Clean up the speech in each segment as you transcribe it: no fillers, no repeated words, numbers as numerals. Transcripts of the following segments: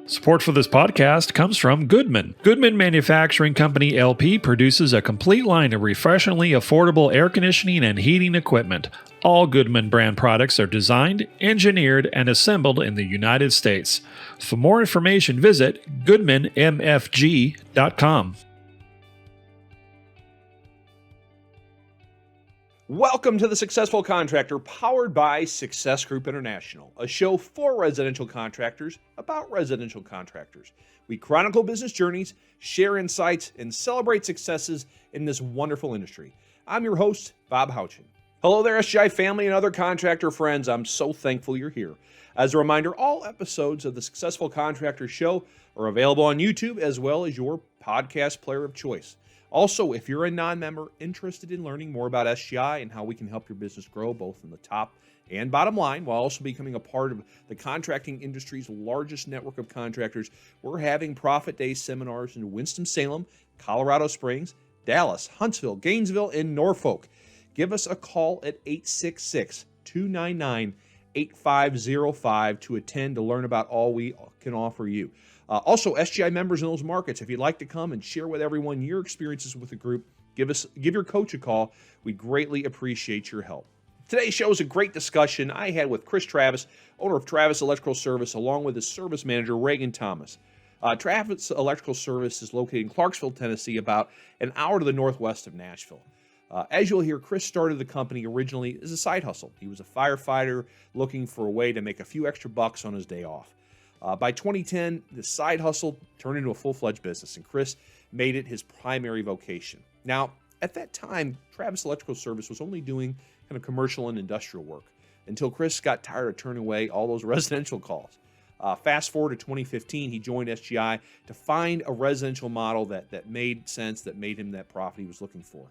Support for this podcast comes from Goodman. Goodman Manufacturing Company LP produces a complete line of refreshingly affordable air conditioning and heating equipment. All Goodman brand products are designed, engineered, and assembled in the United States. For more information, visit goodmanmfg.com. Welcome to The Successful Contractor, powered by Success Group International, a show for residential contractors about residential contractors. We chronicle business journeys, share insights, and celebrate successes in this wonderful industry. I'm your host, Bob Houchin. Hello there, SGI family and other contractor friends. I'm so thankful you're here. As a reminder, all episodes of The Successful Contractor Show are available on YouTube as well as your podcast player of choice. Also, if you're a non-member interested in learning more about SGI and how we can help your business grow both in the top and bottom line while also becoming a part of the contracting industry's largest network of contractors, we're having Profit Day seminars in Winston-Salem, Colorado Springs, Dallas, Huntsville, Gainesville, and Norfolk. Give us a call at 866-299-8505 to attend to learn about all we can offer you. Also, SGI members in those markets, if you'd like to come and share with everyone your experiences with the group, give your coach a call. We greatly appreciate your help. Today's show is a great discussion I had with Chris Travis, owner of Travis Electrical Service, along with his service manager, Reagan Thomas. Travis Electrical Service is located in Clarksville, Tennessee, about an hour to the northwest of Nashville. As you'll hear, Chris started the company originally as a side hustle. He was a firefighter looking for a way to make a few extra bucks on his day off. By 2010, the side hustle turned into a full-fledged business, and Chris made it his primary vocation. Now, at that time, Travis Electrical Service was only doing kind of commercial and industrial work until Chris got tired of turning away all those residential calls. Fast forward to 2015, he joined SGI to find a residential model that made sense, that made him that profit he was looking for.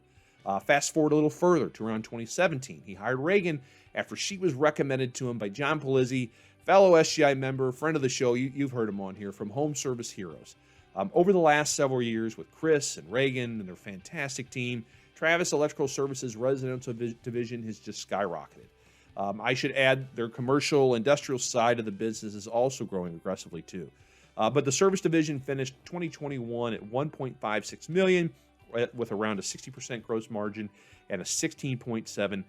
Fast forward a little further to around 2017. He hired Reagan after she was recommended to him by John Polizzi, fellow SGI member, friend of the show. You've heard him on here, from Home Service Heroes. Over the last several years with Chris and Reagan and their fantastic team, Travis Electrical Services residential division has just skyrocketed. I should add their commercial industrial side of the business is also growing aggressively too. But the service division finished 2021 at $1.56 million with around a 60% gross margin and a 16.7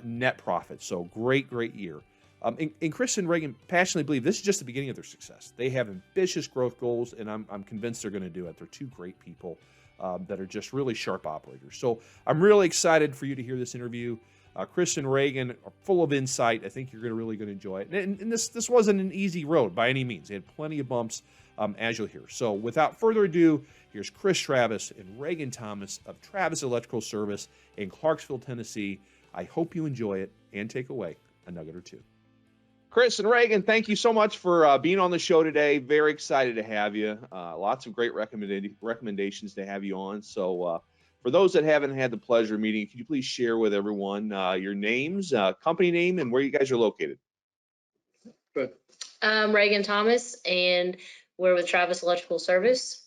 net profit. So great year. And Chris and Reagan passionately believe this is just the beginning of their success. They have ambitious growth goals, and I'm convinced they're going to do it. They're two great people that are just really sharp operators. So I'm really excited for you to hear this interview. Chris and Reagan are full of insight. I think you're really going to enjoy it. And this wasn't an easy road by any means. They had plenty of bumps, as you'll hear. So without further ado, here's Chris Travis and Reagan Thomas of Travis Electrical Service in Clarksville, Tennessee. I hope you enjoy it and take away a nugget or two. Chris and Reagan, thank you so much for being on the show today. Very excited to have you. Lots of great recommendations to have you on. So for those that haven't had the pleasure of meeting, could you please share with everyone your names, company name, and where you guys are located? Good. I'm Reagan Thomas, and we're with Travis Electrical Service.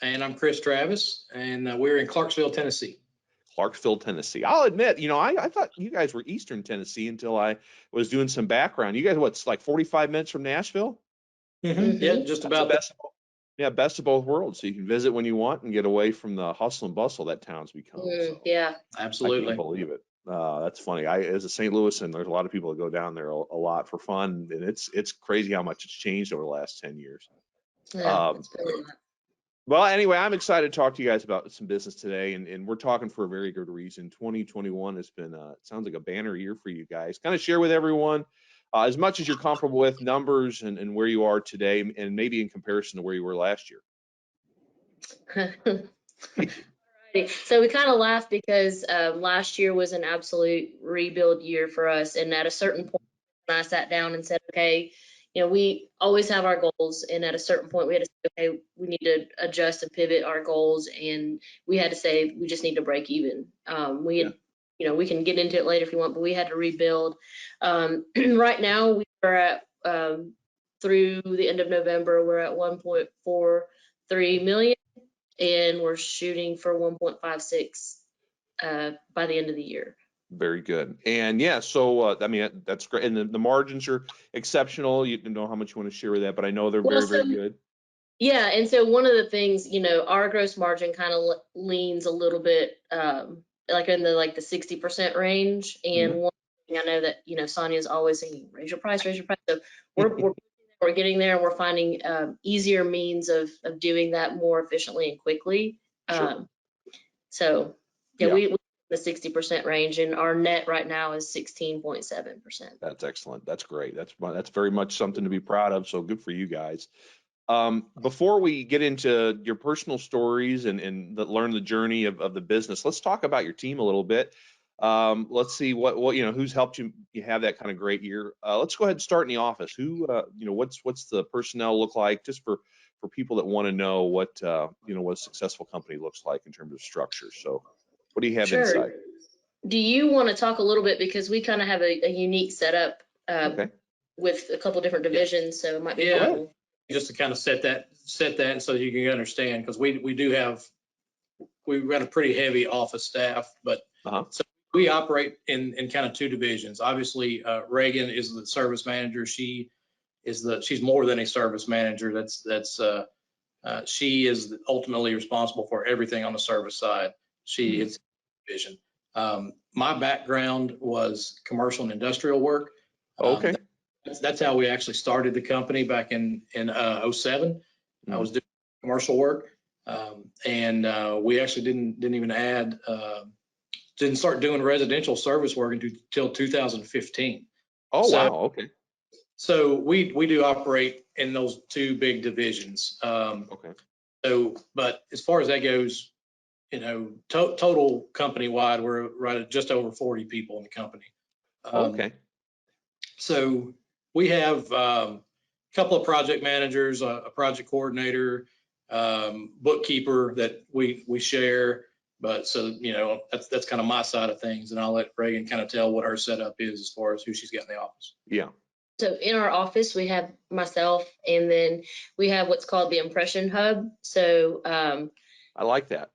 And I'm Chris Travis, and we're in Clarksville, Tennessee. Clarksville, Tennessee. I'll admit, I thought you guys were Eastern Tennessee until I was doing some background. You guys, what's like 45 minutes from Nashville? Mm-hmm. Yeah, just about. Best of both worlds. So you can visit when you want and get away from the hustle and bustle that town's become. So Yeah, absolutely. I can't believe it. That's funny. As a St. Louis, and there's a lot of people that go down there a lot for fun, and it's crazy how much it's changed over the last 10 years. yeah, it's really not. Well, anyway, I'm excited to talk to you guys about some business today, and we're talking for a very good reason. 2021 has been, sounds like a banner year for you guys. Kind of share with everyone as much as you're comfortable with numbers and where you are today, and maybe in comparison to where you were last year. Alrighty. So we kind of laughed because last year was an absolute rebuild year for us, and at a certain point, I sat down and said, okay, we always have our goals, and at a certain point we had to say, okay, we need to adjust and pivot our goals, and we had to say we just need to break even. We can get into it later if you want, but we had to rebuild. Right now we are at through the end of November, we're at 1.43 million, and we're shooting for 1.56 by the end of the year. Very good. And yeah, so I mean, that's great. And the margins are exceptional. You don't know how much you want to share with that, but I know they're Well, very, very good. yeah, and so one of the things, our gross margin kind of leans a little bit, like in the 60% range. And Mhm. one thing I know that, Sonia's always saying, raise your price, raise your price. So we're getting there, and we're finding easier means of doing that more efficiently and quickly. Sure. So yeah, Yeah. we the 60% range, and our net right now is 16.7%. That's excellent. That's great. That's very much something to be proud of. So good for you guys. Before we get into your personal stories and learn the journey of the business, let's talk about your team a little bit. Let's see what who's helped you have that kind of great year. Let's go ahead and start in the office. Who what's the personnel look like, just for people that want to know what what a successful company looks like in terms of structure. So what do you have Sure. inside? Do you want to talk a little bit, because we kind of have a unique setup Okay. with a couple different divisions, so it might be Yeah. helpful. Just to kind of set that so you can understand, because we run a pretty heavy office staff, but so we operate in kind of two divisions. Obviously, Reagan is the service manager. She's more than a service manager. She is ultimately responsible for everything on the service side. She is division. My background was commercial and industrial work. Okay. That's how we actually started the company back in 07. I was doing commercial work, and we actually didn't start doing residential service work until 2015. Oh, So, wow. Okay. So we do operate in those two big divisions. Okay. So, but as far as that goes, total company wide, we're right at just over 40 people in the company. Okay. So we have a couple of project managers, a project coordinator, bookkeeper that we share. But so, that's kind of my side of things, and I'll let Reagan kind of tell what her setup is as far as who she's got in the office. Yeah. So in our office, we have myself, and then we have what's called the Impression Hub. So I like that.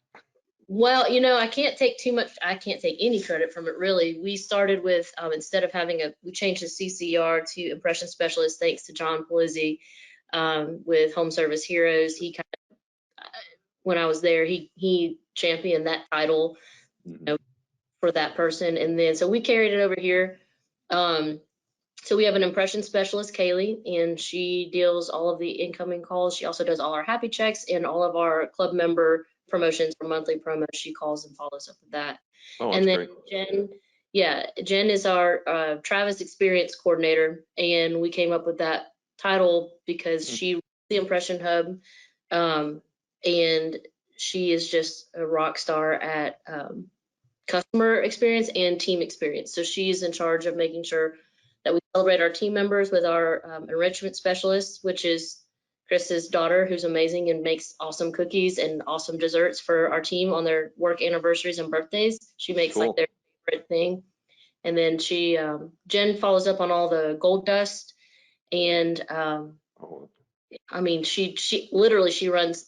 well, I can't take any credit from it, really. We started with, instead of we changed the CCR to Impression Specialist, thanks to John Polizzi with Home Service Heroes. He kind of, when I was there, he championed that title for that person. And then, so we carried it over here. So we have an impression specialist, Kaylee, and she deals all of the incoming calls. She also does all our happy checks and all of our club member promotions or monthly promos. She calls and follows up with that. Oh, and then great. Jen is our Travis experience coordinator, and we came up with that title because she runs the Impression Hub, and she is just a rock star at customer experience and team experience. So she's in charge of making sure that we celebrate our team members with our enrichment specialist, which is Chris's daughter, who's amazing and makes awesome cookies and awesome desserts for our team on their work anniversaries and birthdays. She makes like their favorite thing. And then Jen follows up on all the gold dust. And I mean, she literally, she runs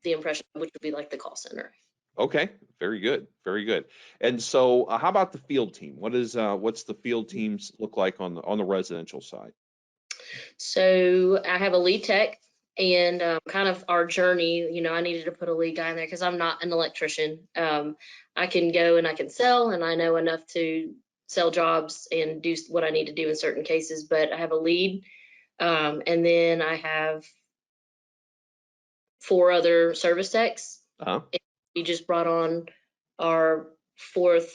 the Impression, which would be like the call center. Okay, very good, very good. And so, how about the field team? What's the field teams look like on the residential side? So I have a lead tech, and kind of our journey. I needed to put a lead guy in there because I'm not an electrician. I can go and I can sell, and I know enough to sell jobs and do what I need to do in certain cases. But I have a lead, and then I have 4 other service techs. We just brought on our 4th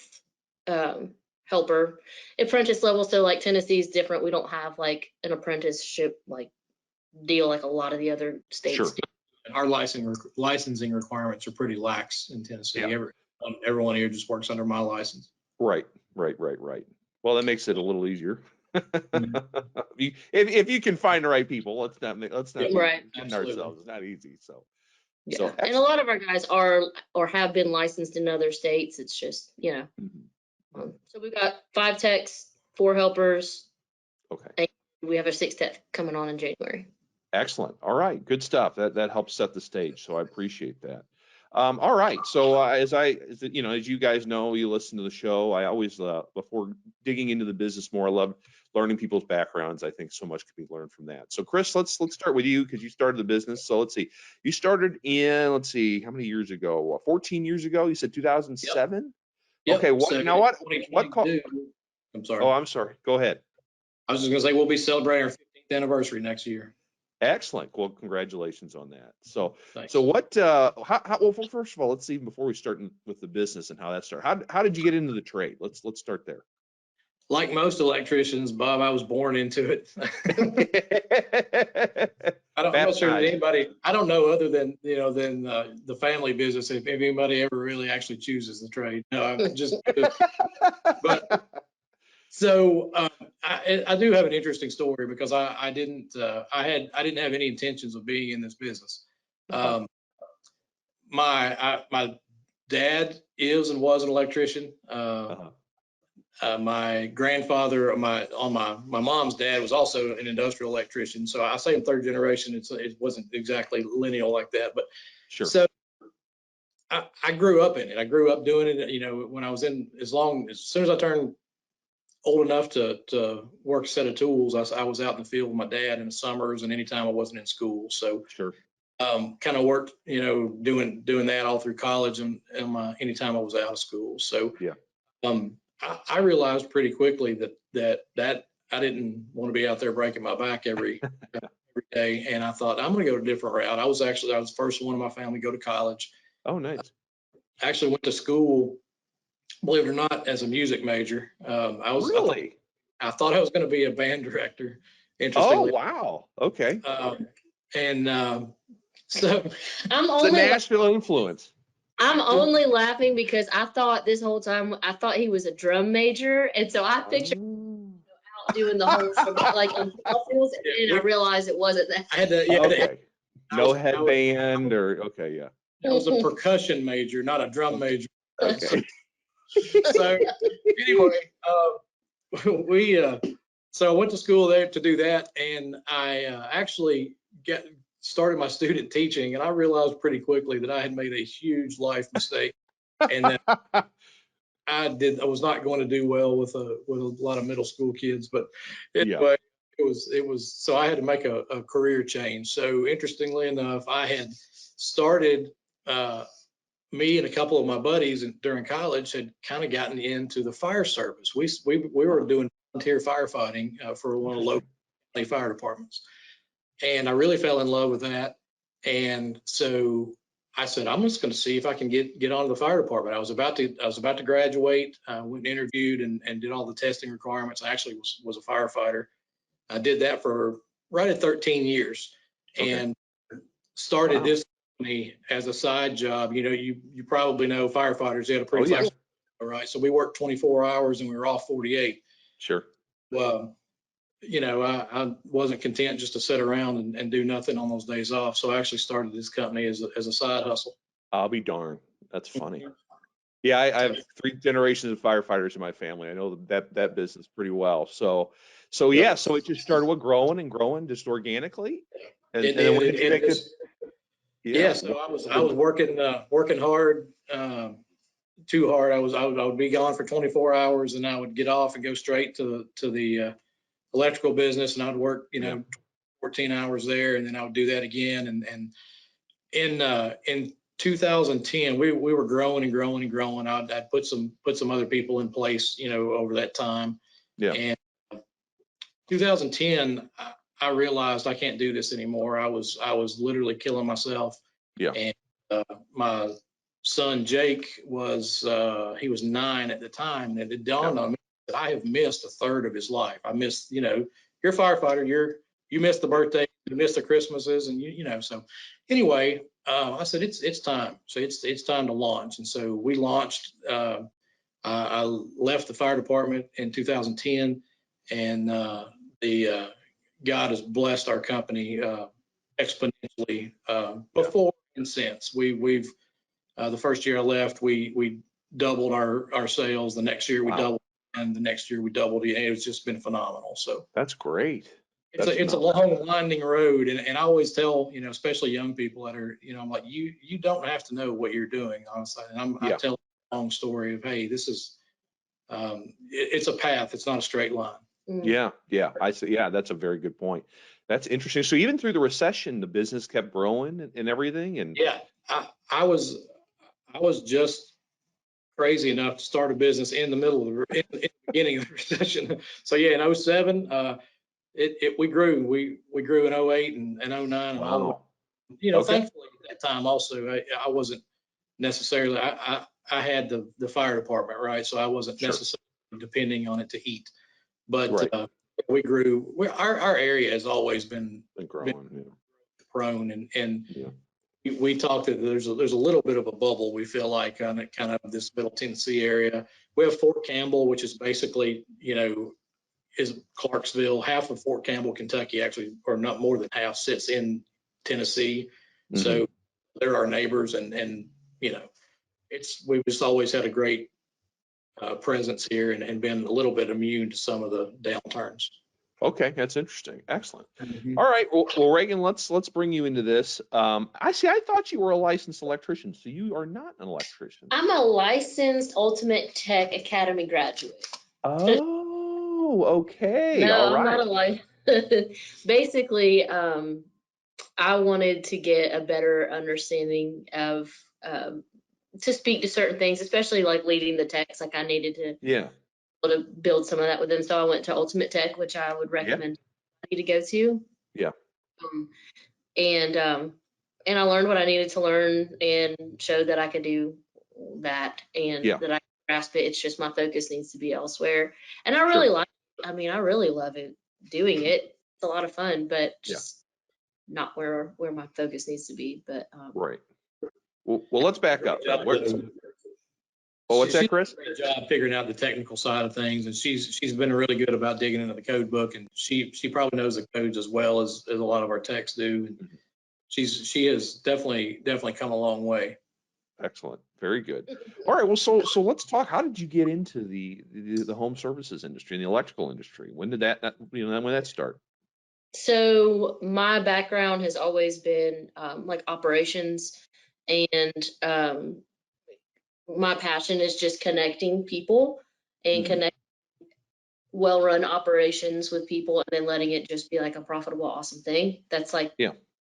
helper, apprentice level. So like Tennessee's different. We don't have like an apprenticeship like deal like a lot of the other states do. Our licensing requirements are pretty lax in Tennessee. Yeah. Everyone here just works under my license. Right. Well, that makes it a little easier. If you can find the right people, let's not Right. ourselves. It's not easy. So yeah. So and a lot of our guys are or have been licensed in other states. It's just so we've got 5 techs, 4 helpers. Okay. And we have a 6th tech coming on in January. Excellent. All right, good stuff. That helps set the stage. So I appreciate that. All right. So as you guys know, you listen to the show. I always, before digging into the business more, I love learning people's backgrounds. I think so much can be learned from that. So Chris, let's start with you because you started the business. So let's see, you started in, let's see, how many years ago? 14 years ago. You said 2007. Yep. Okay. So Now what? 2022, I'm sorry. Oh, I'm sorry. Go ahead. I was just going to say we'll be celebrating our 15th anniversary next year. Excellent. Well, congratulations on that. So, Thanks. so what, well, first of all, let's see, before we start with the business and how that started, how did you get into the trade? Let's start there. Like most electricians, Bob, I was born into it. I'm not sure that anybody, I don't know other than, the family business, if anybody ever really actually chooses the trade. No, but so I do have an interesting story because I didn't have any intentions of being in this business. My dad is and was an electrician. My grandfather, my mom's dad was also an industrial electrician. So I say I'm third generation. It wasn't exactly lineal like that, but sure. So I grew up in it. I grew up doing it. When I was as soon as I turned old enough to work a set of tools, I was out in the field with my dad in the summers and anytime I wasn't in school. So sure. Kind of worked, doing that all through college and anytime I was out of school. So yeah. I realized pretty quickly that I didn't want to be out there breaking my back every day, and I thought I'm going to go a different route. I was the first one in my family to go to college. Oh, nice. I actually went to school, believe it or not, as a music major. Really? I thought I was going to be a band director. Interestingly. Oh, wow. Okay. So I'm it's a Nashville influence. I'm only laughing because I thought this whole time he was a drum major, and so I pictured out doing the whole like in fields, and I realized it wasn't that. I had to. Yeah, okay. No headband or okay, yeah. I was a percussion major, not a drum major. Okay. So anyway, so I went to school there to do that, and I actually started my student teaching, and I realized pretty quickly that I had made a huge life mistake, and that I was not going to do well with a lot of middle school kids. But anyway, it was so I had to make a career change. So interestingly enough, I had started. Me and a couple of my buddies during college had kind of gotten into the fire service. We were doing volunteer firefighting for one of the local fire departments, and I really fell in love with that. And so I said, I'm just going to see if I can get onto the fire department. I was about to graduate. I went and interviewed and did all the testing requirements. I actually was a firefighter. I did that for right at 13 years, and started this company as a side job. You probably know firefighters. They had a pretty flexible, right? So we worked 24 hours and we were off 48. Sure. Well, I wasn't content just to sit around and do nothing on those days off. So I actually started this company as a side hustle. I'll be darned. That's funny. Yeah, I have 3 generations of firefighters in my family. I know that business pretty well. So yeah, so it just started with growing and growing just organically. And then when did you make it? Yeah, so I was working hard, too hard. I would be gone for 24 hours, and I would get off and go straight to the electrical business, and I'd work 14 hours there, and then I would do that again. And in 2010, we were growing and growing and growing. I'd put some other people in place, over that time. Yeah. And 2010. I realized I can't do this anymore. I was literally killing myself. Yeah. And my son Jake he was 9 at the time, and it dawned on me that I have missed a third of his life. I missed, you're a firefighter. You missed the birthday, you missed the Christmases, and So anyway, I said it's time. So it's time to launch, and so we launched. I left the fire department in 2010, and God has blessed our company exponentially before and since. We've the first year I left, we doubled our sales. The next year we doubled, and the next year we doubled. It's just been phenomenal. So that's great. It's a long, winding road, and I always tell, especially young people that are, I'm like, you don't have to know what you're doing, honestly. And I tell a long story of, hey, this is, it's a path. It's not a straight line. Yeah, I see. Yeah, that's a very good point. That's interesting. So even through the recession, the business kept growing and everything. And yeah, I was just crazy enough to start a business in the middle of in the beginning of the recession. So yeah, in 07, we grew. We grew in 08 and 09 and all the way. Okay. Thankfully at that time also, I wasn't necessarily, I had the fire department, right? So I wasn't necessarily depending on it to eat. But we grew. Our area has always been growing, prone, and we talked that there's a little bit of a bubble, we feel like, on it, kind of this Middle Tennessee area. We have Fort Campbell, which is basically, is Clarksville. Half of Fort Campbell, Kentucky, actually, or not more than half, sits in Tennessee. Mm-hmm. So they're our neighbors, and we've just always had a great presence here and been a little bit immune to some of the downturns. Okay, that's interesting. Excellent. Mm-hmm. All right. Well, Reagan, let's bring you into this. I thought you were a licensed electrician, so you are not an electrician. I'm a licensed Ultimate Tech Academy graduate. Oh, okay. No, all right. I'm not a licensed. Basically, I wanted to get a better understanding of to speak to certain things, especially like leading the techs. Like I needed to build some of that with them. So I went to Ultimate Tech, which I would recommend you to go to. Yeah. And I learned what I needed to learn and showed that I could do that and that I could grasp it. It's just my focus needs to be elsewhere. And I really like it. I mean, I really love it doing it. It's a lot of fun, but just not where my focus needs to be. But right. Well, let's back up. What's that, Chris? She's done a great job figuring out the technical side of things, and she's been really good about digging into the code book, and she probably knows the codes as well as a lot of our techs do. And she has definitely come a long way. Excellent, very good. All right, well, so let's talk. How did you get into the home services industry and the electrical industry? When did that when that start? So my background has always been like operations, and my passion is just connecting people and connecting well-run operations with people, and then letting it just be like a profitable, awesome thing. That's like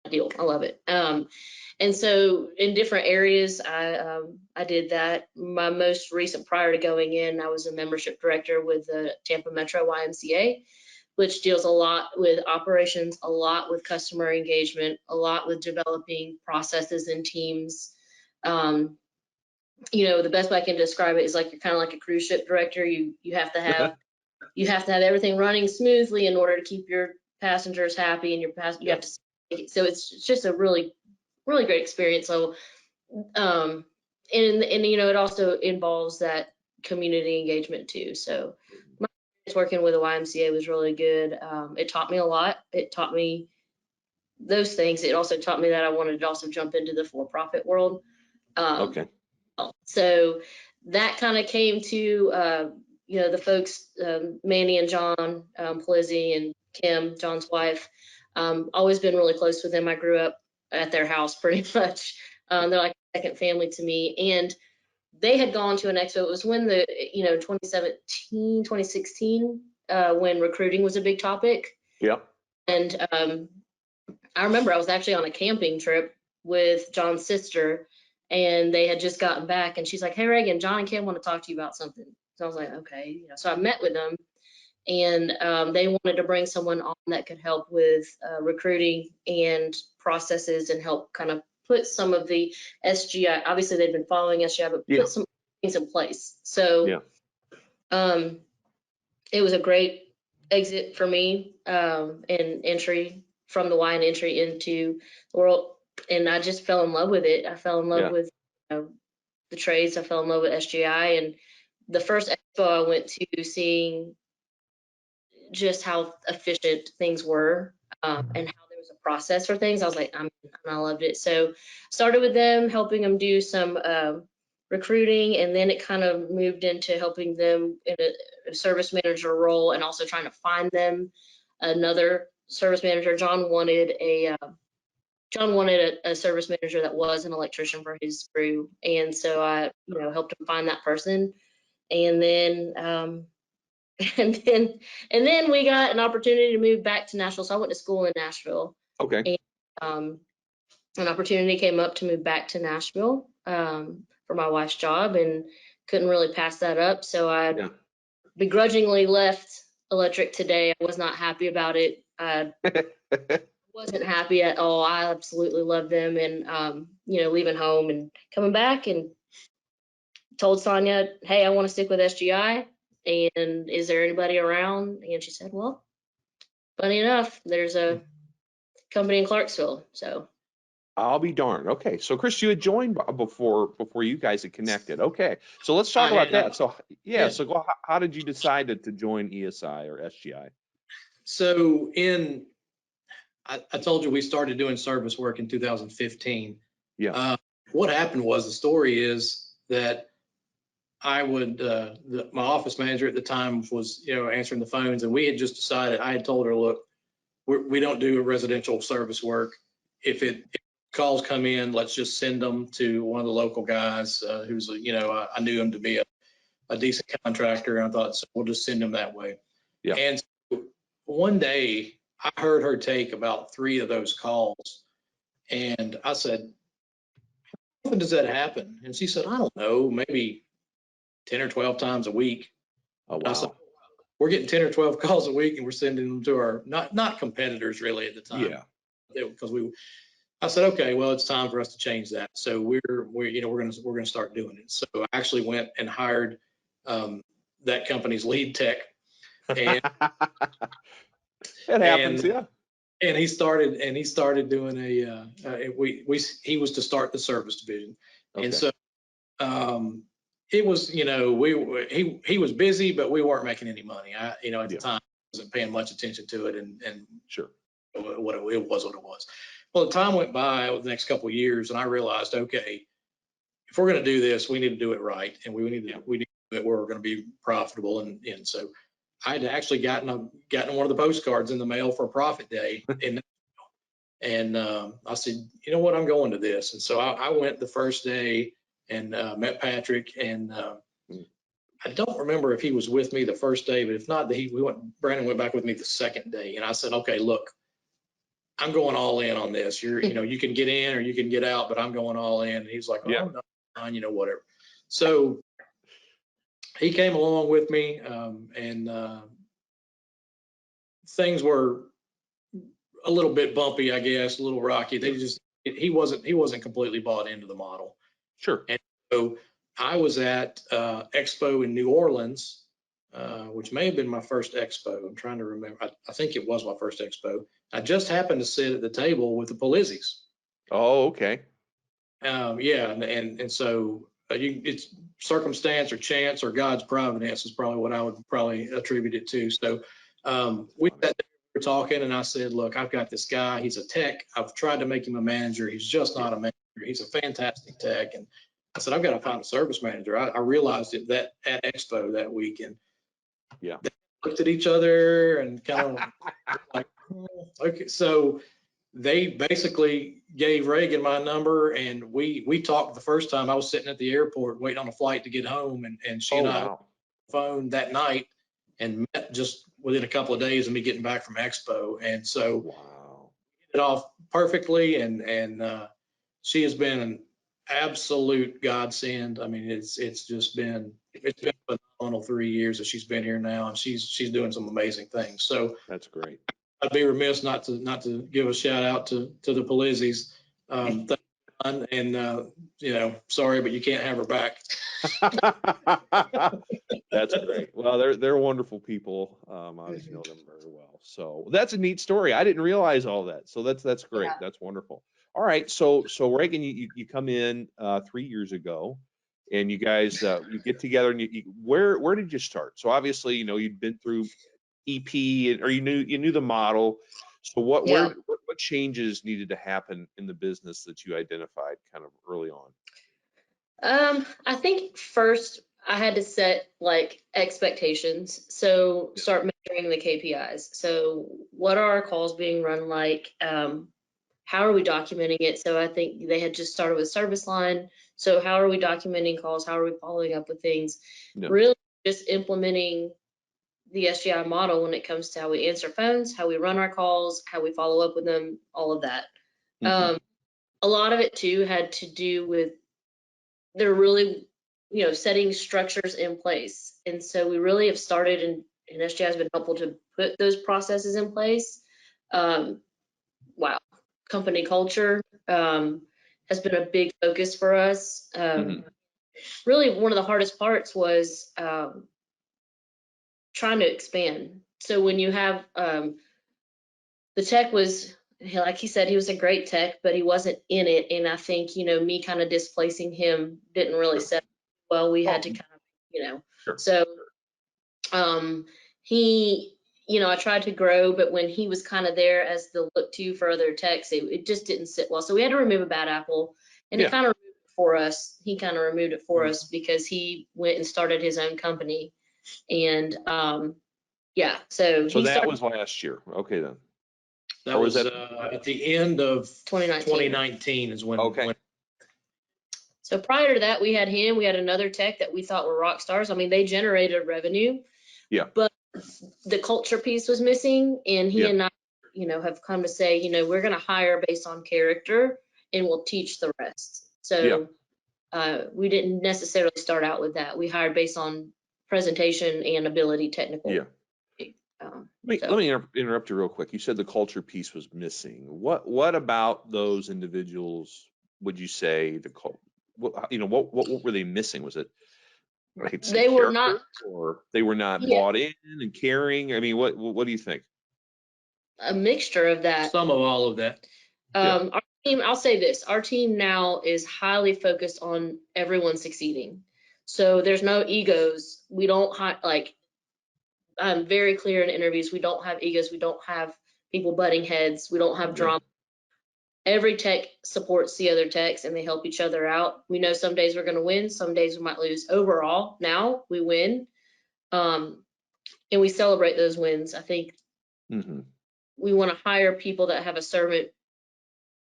ideal. I love it. And so in different areas, I did that. My most recent, prior to going in, I was a membership director with the Tampa Metro YMCA, which deals a lot with operations, a lot with customer engagement, a lot with developing processes and teams. The best way I can describe it is like you're kind of like a cruise ship director. You have to have everything running smoothly in order to keep your passengers happy, and you have to. So it's just a really, really great experience. So, and it also involves that community engagement too. So my experience working with the YMCA was really good. It taught me a lot. It taught me those things. It also taught me that I wanted to also jump into the for-profit world. So that kind of came to, the folks, Manny and John Polizzi and Kim, John's wife. Always been really close with them. I grew up at their house pretty much. They're like a second family to me. And they had gone to an expo. It was when 2017, 2016, when recruiting was a big topic. Yeah. And I remember I was actually on a camping trip with John's sister, and they had just gotten back, and she's like, "Hey, Reagan, John and Kim want to talk to you about something." So I was like, okay. So I met with them, and they wanted to bring someone on that could help with recruiting and processes and help kind of put some of the SGI, obviously they've been following SGI, but put some things in place. So it was a great exit for me, and entry from the Y and entry into the world. And I just fell in love with it. I fell in love with the trades. I fell in love with SGI. And the first expo I went to, seeing just how efficient things were, and how there was a process for things, I was like, I loved it. So started with them, helping them do some recruiting, and then it kind of moved into helping them in a service manager role, and also trying to find them another service manager. John wanted a service manager that was an electrician for his crew, and so I, helped him find that person. And then, and then we got an opportunity to move back to Nashville. So I went to school in Nashville. Okay. And an opportunity came up to move back to Nashville for my wife's job, and couldn't really pass that up. So I begrudgingly left electric today. I was not happy about it. I wasn't happy at all. I absolutely love them, and leaving home and coming back, and told Sonia, hey, I want to stick with SGI, and is there anybody around? And she said, well, funny enough, there's a company in Clarksville. So I'll be darned. Okay, so Chris, you had joined before you guys had connected. Okay, so let's talk about that. So so how did you decide to join ESI or SGI? So I told you we started doing service work in 2015. Yeah. What happened was, the story is that I would, my office manager at the time was, answering the phones, and we had just decided, I had told her, look, we don't do residential service work. If calls come in, let's just send them to one of the local guys who's, I knew him to be a decent contractor. And I thought, so we'll just send him that way. Yeah. And so one day I heard her take about 3 of those calls, and I said, how often does that happen? And she said, I don't know, maybe 10 or 12 times a week. Oh, I said, wow. we're getting 10 or 12 calls a week, and we're sending them to our not competitors really at the time. Yeah. Because I said, okay, well, it's time for us to change that. So we're going to start doing it. So I actually went and hired that company's lead tech, and It happens, yeah. And he started doing he was to start the service division. Okay. And so it was, he was busy, but we weren't making any money. At the time, I wasn't paying much attention to it, and sure, what it was. Well, the time went by over the next couple of years, and I realized, okay, if we're going to do this, we need to do it right, and we need to do it where we're going to be profitable. And so I had actually gotten one of the postcards in the mail for a profit day, and I said, you know what, I'm going to this. And so I went the first day and met Patrick, and I don't remember if he was with me the first day, but if not, Brandon went back with me the second day, and I said, okay, look, I'm going all in on this. You can get in or you can get out, but I'm going all in. And he's like, oh, no, whatever. So he came along with me, and things were a little bit bumpy, I guess, a little rocky. He wasn't completely bought into the model. Sure. And so I was at Expo in New Orleans, which may have been my first Expo. I'm trying to remember. I think it was my first Expo. I just happened to sit at the table with the Polizzis. Oh, okay. And so it's circumstance or chance or God's providence is probably what I would probably attribute it to. So we sat there, we were talking, and I said, look, I've got this guy. He's a tech. I've tried to make him a manager. He's just not a manager. He's a fantastic tech. And I said, I've got to find a service manager. I realized it that at Expo that weekend. Yeah. They looked at each other and kind of like, okay. So they basically gave Reagan my number, and we talked the first time. I was sitting at the airport waiting on a flight to get home, and she and I on the phone that night and met just within a couple of days of me getting back from Expo. And so it off perfectly, and she has been an absolute godsend. I mean, it's been a phenomenal 3 years that she's been here now, and she's doing some amazing things. So that's great. I'd be remiss not to give a shout out to the Polizzis. Sorry, but you can't have her back. That's great. Well, they're wonderful people. I just know them very well. So that's a neat story. I didn't realize all that. So that's great. Yeah. That's wonderful. All right. So Reagan, you come in 3 years ago, and you guys you get together, and where did you start? So obviously, you'd been through EP, or you knew the model. So what changes needed to happen in the business that you identified kind of early on? I think first I had to set like expectations. So start measuring the KPIs. So what are our calls being run like? How are we documenting it? So I think they had just started with service line. So how are we documenting calls? How are we following up with things? Yeah. Really just implementing the SGI model when it comes to how we answer phones, how we run our calls, how we follow up with them, all of that. A lot of it too had to do with they're really, setting structures in place. And so we really have started, and SGI has been helpful to put those processes in place. Wow. Company culture has been a big focus for us. Really, one of the hardest parts was trying to expand. So when you have the tech was, like he said, he was a great tech, but he wasn't in it. And I think, me kind of displacing him didn't really set well. We had to kind of, so he, I tried to grow, but when he was kind of there as the look to for other techs, it just didn't sit well. So we had to remove a bad apple, and he kind of removed it for us. He kind of removed it for us because he went and started his own company. And so that was last year. Okay, then. That was at the end of 2019 is when. Okay. So prior to that, we had him. We had another tech that we thought were rock stars. I mean, they generated revenue. Yeah. But the culture piece was missing, and he and I, have come to say, we're going to hire based on character, and we'll teach the rest. So we didn't necessarily start out with that. We hired based on presentation and ability, technical. Yeah. Let me interrupt you real quick. You said the culture piece was missing. What about those individuals would you say what were they missing? Was it they were not, or they were not bought in and caring? I mean, what do you think? A mixture of that. Some of all of that. Our team, I'll say this, our team now is highly focused on everyone succeeding. So there's no egos. We don't I'm very clear in interviews. We don't have egos. We don't have people butting heads. We don't have drama. Every tech supports the other techs, and they help each other out. We know some days we're going to win. Some days we might lose. Overall, now we win. And we celebrate those wins. I think we want to hire people that have a servant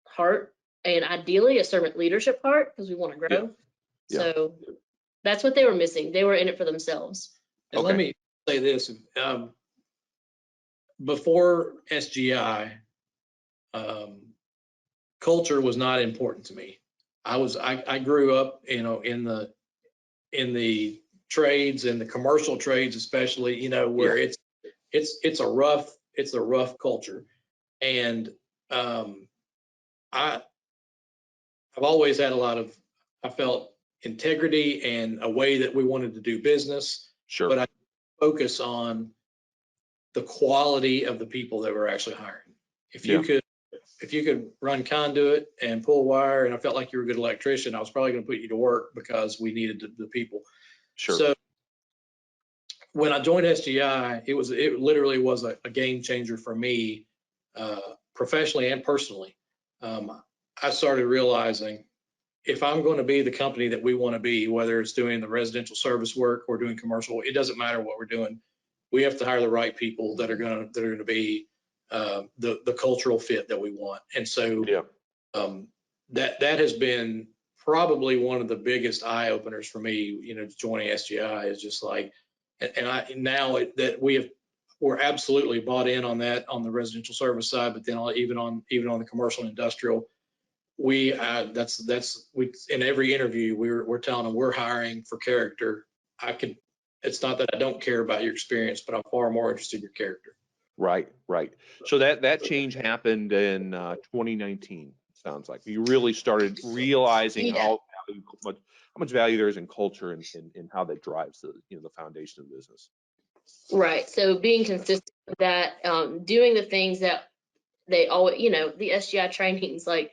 heart, and ideally a servant leadership heart, because we want to grow. So that's what they were missing. They were in it for themselves. And let me say this, before SGI, culture was not important to me. I grew up, in the trades and the commercial trades, especially, where it's a rough culture. And I've always had I felt integrity and a way that we wanted to do business. Sure. But I focus on the quality of the people that we're actually hiring. If you could run conduit and pull wire, and I felt like you were a good electrician, I was probably going to put you to work because we needed the people. Sure. So when I joined SGI, it literally was a game changer for me, professionally and personally. I started realizing if I'm going to be the company that we want to be, whether it's doing the residential service work or doing commercial, it doesn't matter what we're doing. We have to hire the right people that are going to be the cultural fit that we want. And so that has been probably one of the biggest eye openers for me, joining SGI is just like, we're absolutely bought in on that on the residential service side, but then even on the commercial and industrial, in every interview we're telling them we're hiring for character. It's not that I don't care about your experience, but I'm far more interested in your character. Right. So that change happened in 2019. Sounds like you really started realizing how much value there is in culture and how that drives the foundation of the business. Right. So being consistent with that, doing the things that they always, the SGI trainings, like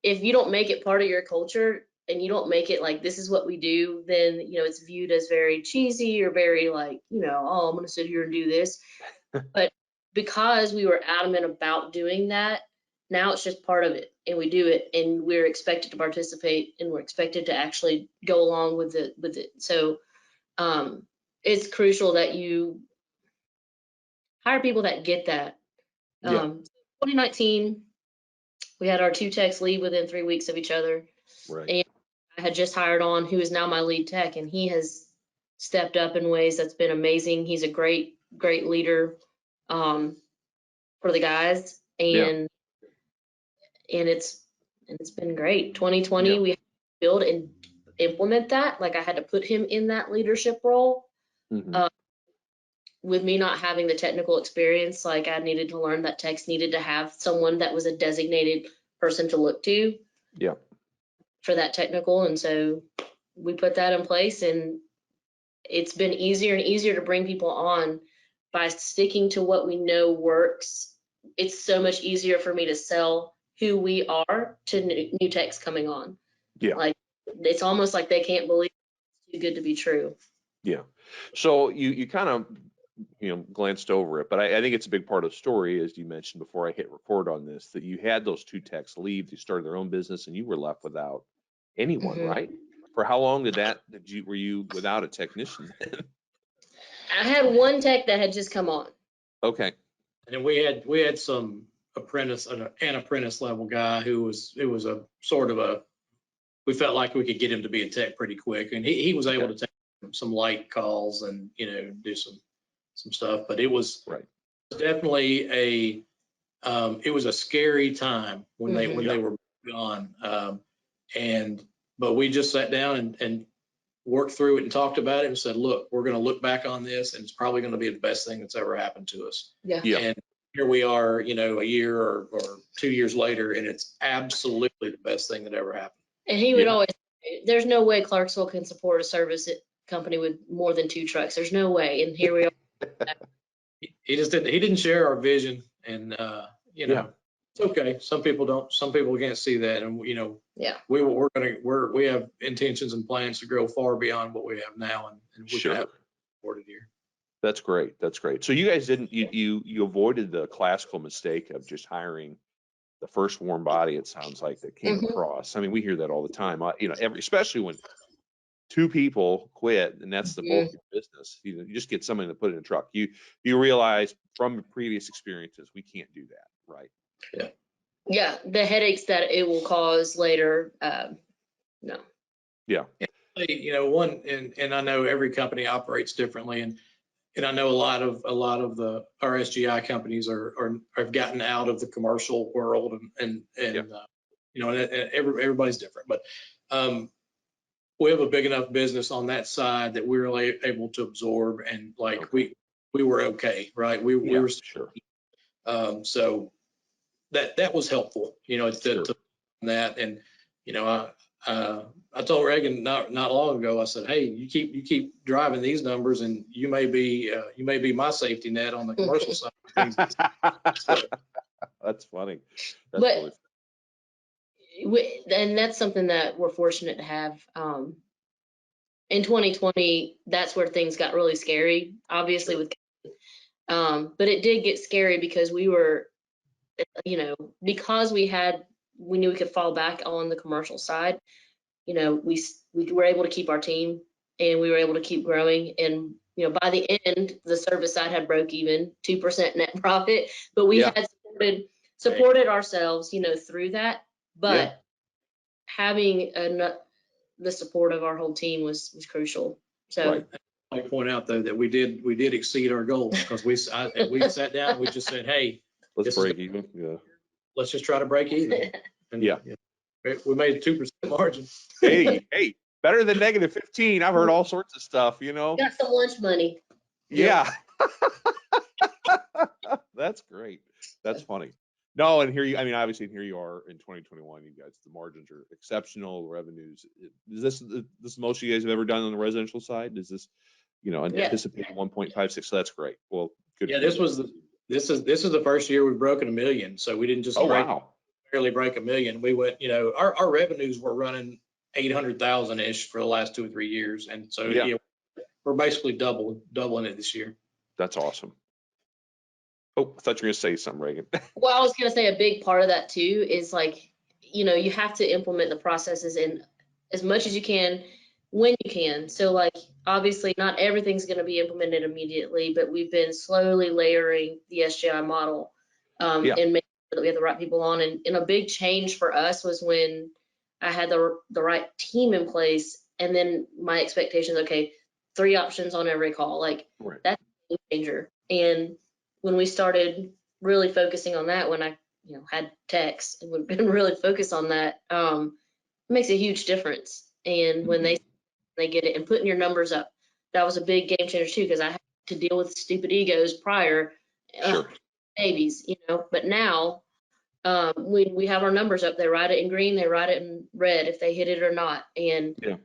if you don't make it part of your culture and you don't make it like this is what we do, then it's viewed as very cheesy or very like, oh, I'm going to sit here and do this. But because we were adamant about doing that, now it's just part of it, and we do it, and we're expected to participate, and we're expected to actually go along with it. So it's crucial that you hire people that get that. Yeah. 2019, we had our 2 techs leave within 3 weeks of each other. Right. And I had just hired on who is now my lead tech, and he has stepped up in ways that's been amazing. He's a great leader for the guys, and it's been great. 2020, we had to build and implement that. Like, I had to put him in that leadership role. With me not having the technical experience, like, I needed to learn that techs needed to have someone that was a designated person to look to for that technical. And so we put that in place, and it's been easier and easier to bring people on by sticking to what we know works. It's so much easier for me to sell who we are to new techs coming on. Like, it's almost like they can't believe it's too good to be true. So you kind of, glanced over it, but I think it's a big part of the story, as you mentioned before I hit record on this, that you had those 2 techs leave, they started their own business, and you were left without anyone, right? For how long were you without a technician? I had 1 tech that had just come on. Okay. And then we had some an apprentice level guy who was a sort of we felt like we could get him to be a tech pretty quick, and he was able to take some light calls and do some stuff, but it was definitely it was a scary time when they were gone, but we just sat down and worked through it and talked about it and said, look, we're going to look back on this, and it's probably going to be the best thing that's ever happened to us. And here we are, a year or 2 years later, and it's absolutely the best thing that ever happened. And he would always say, there's no way Clarksville can support a service company with more than 2 trucks. There's no way. And here we are. He didn't share our vision, and it's okay. Some people can't see that, and we have intentions and plans to grow far beyond what we have now, and we can have supported here. That's great. So you guys you avoided the classical mistake of just hiring the first warm body, it sounds like, that came across. I mean, we hear that all the time, especially when 2 people quit, and that's the bulk of your business. You just get somebody to put in a truck. You realize from previous experiences, we can't do that, right? Yeah, the headaches that it will cause later. No. One, and I know every company operates differently, and I know a lot of the RSGI companies have gotten out of the commercial world, and everybody's different, but we have a big enough business on that side that we were able to absorb, and we were okay, right? We were sure. So that was helpful, to that. And I told Reagan not long ago, I said, hey, you keep driving these numbers, and you may be my safety net on the commercial side of things. That's funny. And that's something that we're fortunate to have. In 2020, that's where things got really scary, obviously, but it did get scary because we were, because we knew we could fall back on the commercial side. We were able to keep our team, and we were able to keep growing. And by the end, the service side had broke even, 2% net profit, but we had supported ourselves, through that. But having the support of our whole team was crucial. So I point out, though, that we did exceed our goals, because we sat down and we just said, hey, let's break even. Let's just try to break even. And, we made a 2% margin. Hey, better than -15. I've heard all sorts of stuff, Got some lunch money. Yeah. That's great. That's funny. No, and obviously here you are in 2021. You guys, the margins are exceptional. Revenues. Is this the most you guys have ever done on the residential side? Is this, anticipated 1.56? So that's great. Well, good. Yeah, this is the first year we've broken $1 million. So we didn't just barely break $1 million. We went, our revenues were running 800,000 ish for the last 2 or 3 years, and so we're basically doubling it this year. That's awesome. Oh, I thought you were going to say something, Reagan. Well, I was going to say a big part of that too is you have to implement the processes in as much as you can. when you can. So like, obviously not everything's going to be implemented immediately, but we've been slowly layering the SGI model Yeah. and making sure that we have the right people on. And a big change for us was when I had the right team in place, and then my expectations, okay, 3 options on every call, like Right. that's a game changer. And when we started really focusing on that, when I had text and we've been really focused on that, it makes a huge difference. And when they get it, and putting your numbers up, that was a big game changer too, because I had to deal with stupid egos prior. Sure. Babies, but now when we have our numbers up, they write it in green, they write it in red if they hit it or not. And Yeah.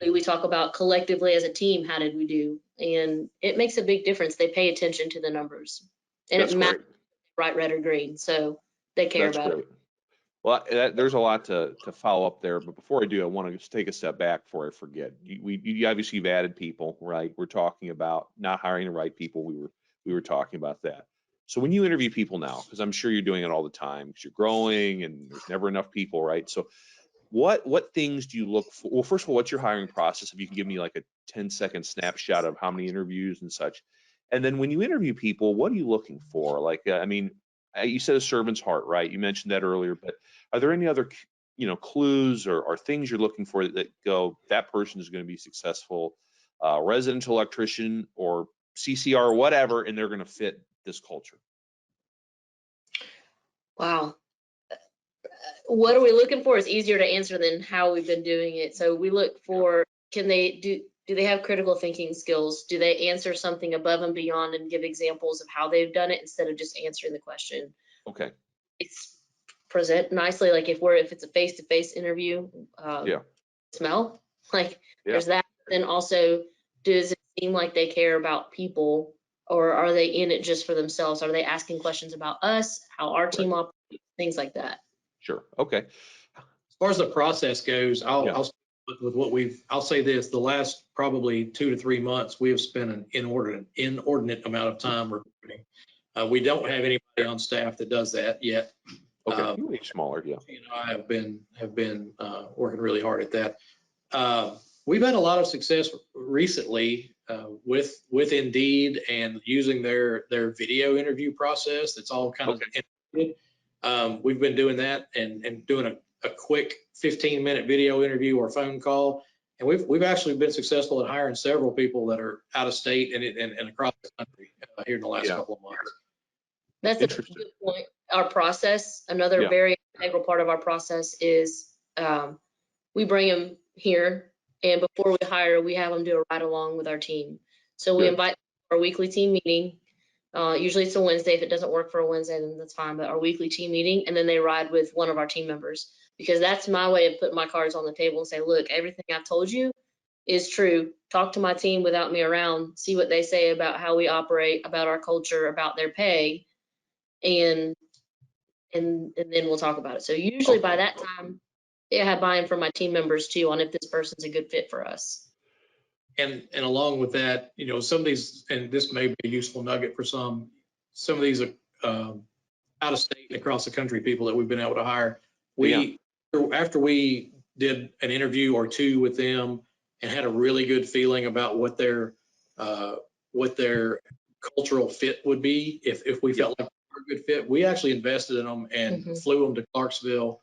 we talk about collectively as a team, how did we do? And it makes a big difference. They pay attention to the numbers, and That's it matters, right, red or green. So they care That's about great. it. Well, there's a lot to follow up there, but before I do, I want to just take a step back before I forget. You obviously have added people, right? We're talking about not hiring the right people. We were talking about that. So when you interview people now, because I'm sure you're doing it all the time, because you're growing and there's never enough people, right? So what things do you look for? Well, first of all, what's your hiring process? If you can give me like a 10-second snapshot of how many interviews and such. And then when you interview people, what are you looking for? Like, I mean, you said a servant's heart, right? You mentioned that earlier, but are there any other, clues or things you're looking for that go, that person is going to be successful, residential electrician or CCR or whatever, and they're going to fit this culture? Wow. What are we looking for is easier to answer than how we've been doing it. So we look for, can they do they have critical thinking skills? Do they answer something above and beyond and give examples of how they've done it instead of just answering the question? Okay. It's present nicely, like if it's a face-to-face interview, Yeah. smell, like Yeah. there's that. Then also, does it seem like they care about people, or are they in it just for themselves? Are they asking questions about us, how our team operates, things like that? Sure. Okay. As far as the process goes, Yeah. I'll start with what I'll say this: the last probably 2 to 3 months, we have spent an inordinate amount of time recruiting. We don't have anybody on staff that does that yet. Okay. You need smaller. Yeah. I have been working really hard at that. We've had a lot of success recently with Indeed and using their video interview process. That's all kind of integrated. We've been doing that and doing a quick 15-minute video interview or phone call, and we've actually been successful at hiring several people that are out of state and across the country here in the last couple of months. That's a good point. Our process, another very integral part of our process is we bring them here, and before we hire, we have them do a ride along with our team. So we invite our weekly team meeting. Usually it's a Wednesday. If it doesn't work for a Wednesday, then that's fine. But our weekly team meeting, and then they ride with one of our team members, because that's my way of putting my cards on the table and say, look, everything I've told you is true. Talk to my team without me around. See what they say about how we operate, about our culture, about their pay, and then we'll talk about it. So usually by that time, I have buy-in from my team members too on if this person's a good fit for us. And along with that, some of these, and this may be a useful nugget for some of these out of state and across the country people that we've been able to hire. After we did an interview or two with them and had a really good feeling about what their cultural fit would be, if we felt like they were a good fit, we actually invested in them and flew them to Clarksville,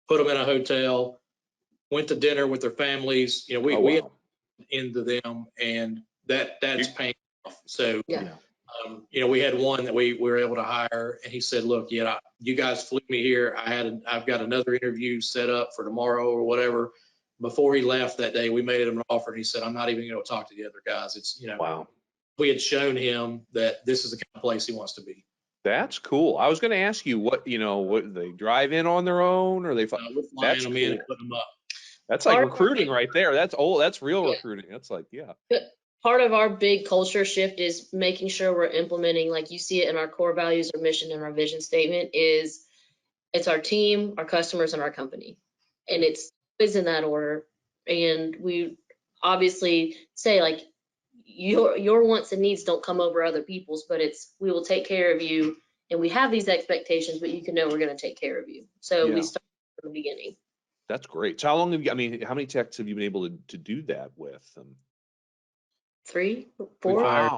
put them in a hotel, went to dinner with their families. We had into them, and that's paying off. So we had one that we were able to hire, and he said, look, you guys flew me here. I've got another interview set up for tomorrow or whatever. Before he left that day, we made him an offer, and he said, I'm not even going to talk to the other guys. It's we had shown him that this is the kind of place he wants to be. That's cool. I was going to ask you what they drive in on their own, or they we're flying them in and putting them up. That's like recruiting right there. That's real recruiting. That's like, Part of our big culture shift is making sure we're implementing, like you see it in our core values or mission and our vision statement, it's our team, our customers, and our company. And it's always in that order. And we obviously say, like, your wants and needs don't come over other people's, but we will take care of you, and we have these expectations, but you can know we're going to take care of you. So we start from the beginning. That's great. So how long have you, I mean, how many techs have you been able to do that with? 3, We've 4. hired,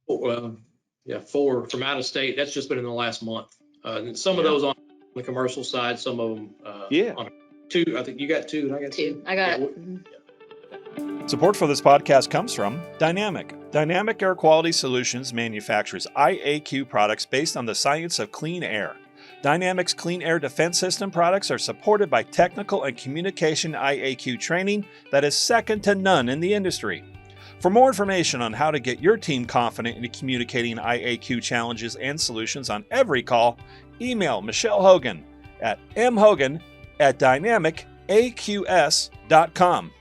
Wow. yeah, 4 from out of state. That's just been in the last month. And some of Yeah. those on the commercial side, some of them Yeah. on 2. I think you got 2 and I got 2. I got Yeah, it. Mhm. Support for this podcast comes from Dynamic. Dynamic Air Quality Solutions manufactures IAQ products based on the science of clean air. Dynamic's Clean Air Defense System products are supported by technical and communication IAQ training that is second to none in the industry. For more information on how to get your team confident in communicating IAQ challenges and solutions on every call, email Michelle Hogan at mhogan@dynamicaqs.com.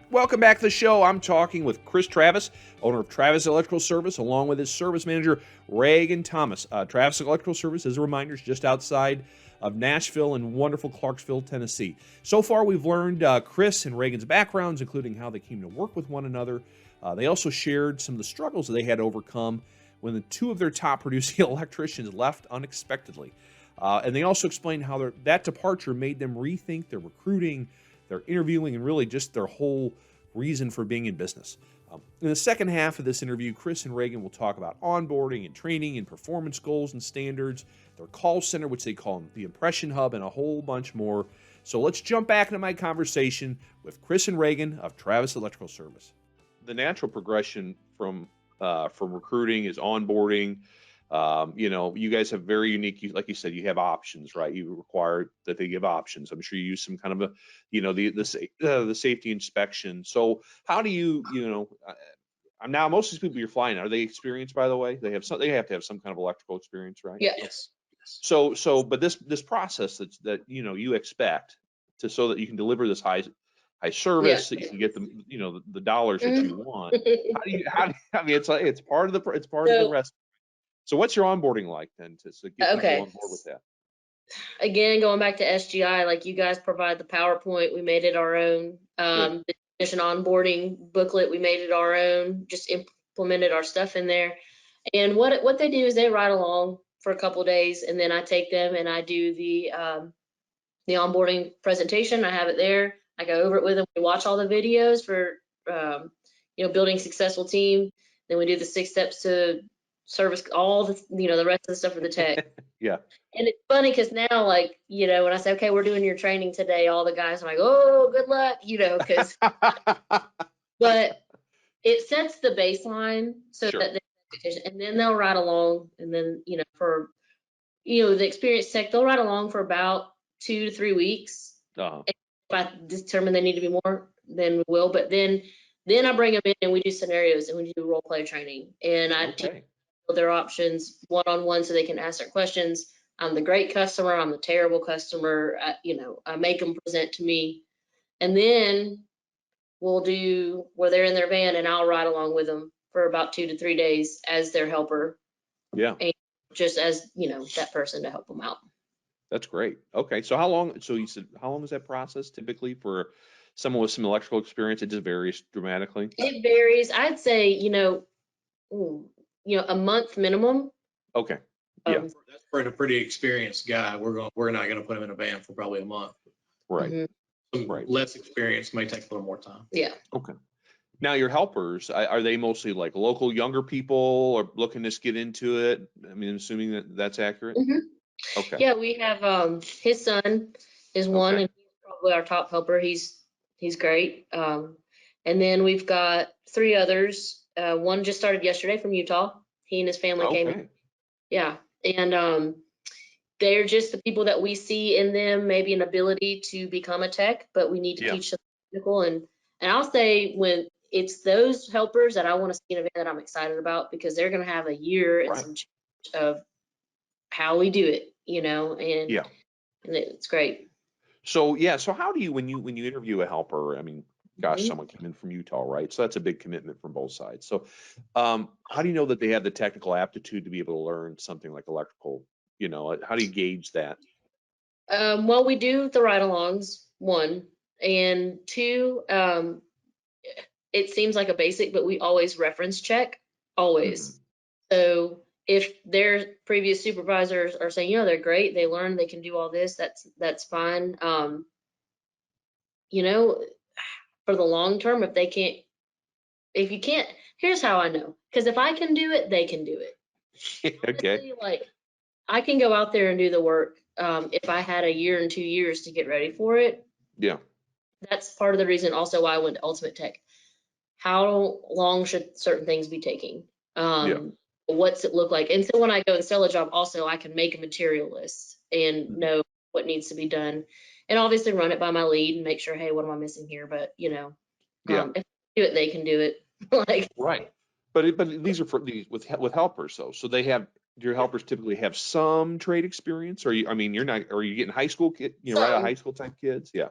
Welcome back to the show. I'm talking with Chris Travis, owner of Travis Electrical Service, along with his service manager, Reagan Thomas. Travis Electrical Service, as a reminder, is just outside of Nashville in wonderful Clarksville, Tennessee. So far, we've learned Chris and Reagan's backgrounds, including how they came to work with one another. They also shared some of the struggles that they had to overcome when the 2 of their top producing electricians left unexpectedly. And they also explained how that departure made them rethink their recruiting, their interviewing, and really just their whole reason for being in business. In the second half of this interview, Chris and Reagan will talk about onboarding and training and performance goals and standards, their call center, which they call the Impression Hub, and a whole bunch more. So let's jump back into my conversation with Chris and Reagan of Travis Electrical Service. The natural progression from recruiting is onboarding. You guys have very unique, like you said, you have options, right? You require that they give options. I'm sure you use some kind of the safety inspection. So how do now most of these people you're flying, are they experienced, by the way? They have to have some kind of electrical experience, right? Yes. But this process that you expect so that you can deliver this high service, that you can get the dollars that you want. I mean, it's part of the rest. So what's your onboarding like then to get people on board with that? Again, going back to SGI, like you guys provide the PowerPoint, we made it our own. The technician onboarding booklet, we made it our own, just implemented our stuff in there. And what they do is they ride along for a couple of days, and then I take them and I do the onboarding presentation. I have it there. I go over it with them. We watch all the videos for building a successful team. Then we do the 6 steps to service all the the rest of the stuff for the tech. Yeah. And it's funny because now, like, when I say, okay, we're doing your training today, all the guys are like, oh, good luck, because but it sets the baseline so Sure. that and then they'll ride along, and then for the experienced tech, they'll ride along for about 2 to 3 weeks. Uh-huh. If I determine they need to be more, then we will. But then I bring them in and we do scenarios and we do role play training, and I teach their options one-on-one so they can ask their questions. I'm the great customer. I'm the terrible customer. I make them present to me, and then we'll do where they're in their van and I'll ride along with them for about 2 to 3 days as their helper. Yeah. And just as that person to help them out. That's great. Okay. So you said, how long is that process typically for someone with some electrical experience? It just varies dramatically. It varies. I'd say, a month minimum. Okay. Yeah. That's for a pretty experienced guy. We're not gonna put him in a van for probably a month. Right. Mhm. Some less experience may take a little more time. Yeah. Okay. Now your helpers, are they mostly like local younger people or looking to get into it? I mean, assuming that's accurate. Mhm. Okay. Yeah, we have his son is one, Okay. and he's probably our top helper. He's great. And then we've got 3 others. One just started yesterday from Utah. He and his family came in. Okay. Yeah. And they're just the people that we see in them, maybe an ability to become a tech, but we need to teach them technical. And I'll say when it's those helpers that I want to see in a van that I'm excited about, because they're going to have a year and some change of how we do it, and it's great. So how do you when you interview a helper? I mean, gosh, someone came in from Utah, right? So that's a big commitment from both sides. So how do you know that they have the technical aptitude to be able to learn something like electrical? How do you gauge that? Well, we do the ride-alongs, 1, and 2. It seems like a basic, but we always reference check, always. So if their previous supervisors are saying, you know, they're great, they learn, they can do all this, that's fine. You know, for the long term, if you can't, here's how I know. Because if I can do it, they can do it. Okay. Honestly, like, I can go out there and do the work. If I had a year and 2 years to get ready for it, Yeah. that's part of the reason also why I went to Ultimate Tech. How long should certain things be taking? What's it look like? And so when I go and sell a job, also I can make a material list and know what needs to be done, and obviously run it by my lead and make sure, hey, what am I missing here? But you know, Yeah. if they do it, they can do it. Like, Right. But these are for these with helpers though. So they have, do your helpers typically have some trade experience? Or you, I mean, you're not, are you getting high school kid, you know, right out of some. high school type kids? Yeah.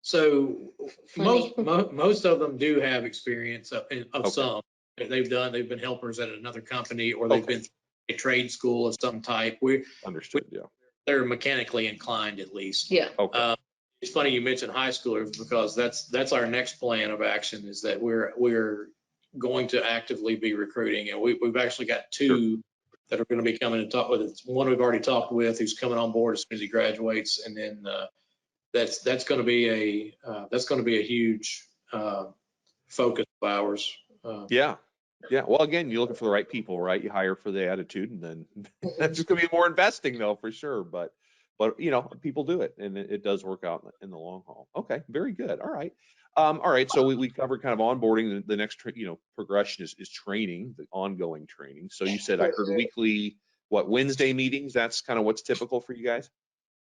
So Funny. most of them do have experience of Okay. some. They've been helpers at another company, or they've Okay. been a trade school of some type. Understood. Yeah. They're mechanically inclined at least. Yeah. Okay. It's funny you mentioned high schoolers, because that's our next plan of action, is that we're going to actively be recruiting, and we've actually got two that are going to be coming and talk with us. One we've already talked with, who's coming on board as soon as he graduates, and then that's going to be a huge focus of ours. Yeah. Yeah. Well, again, you're looking for the right people, right? You hire for the attitude, and then that's just going to be more investing though, for sure. But you know, people do it, and it does work out in the long haul. Okay. Very good. All right. All right. So we covered kind of onboarding. The next, you know, progression is training, the ongoing training. So you said, I heard weekly, what, Wednesday meetings? That's kind of what's typical for you guys?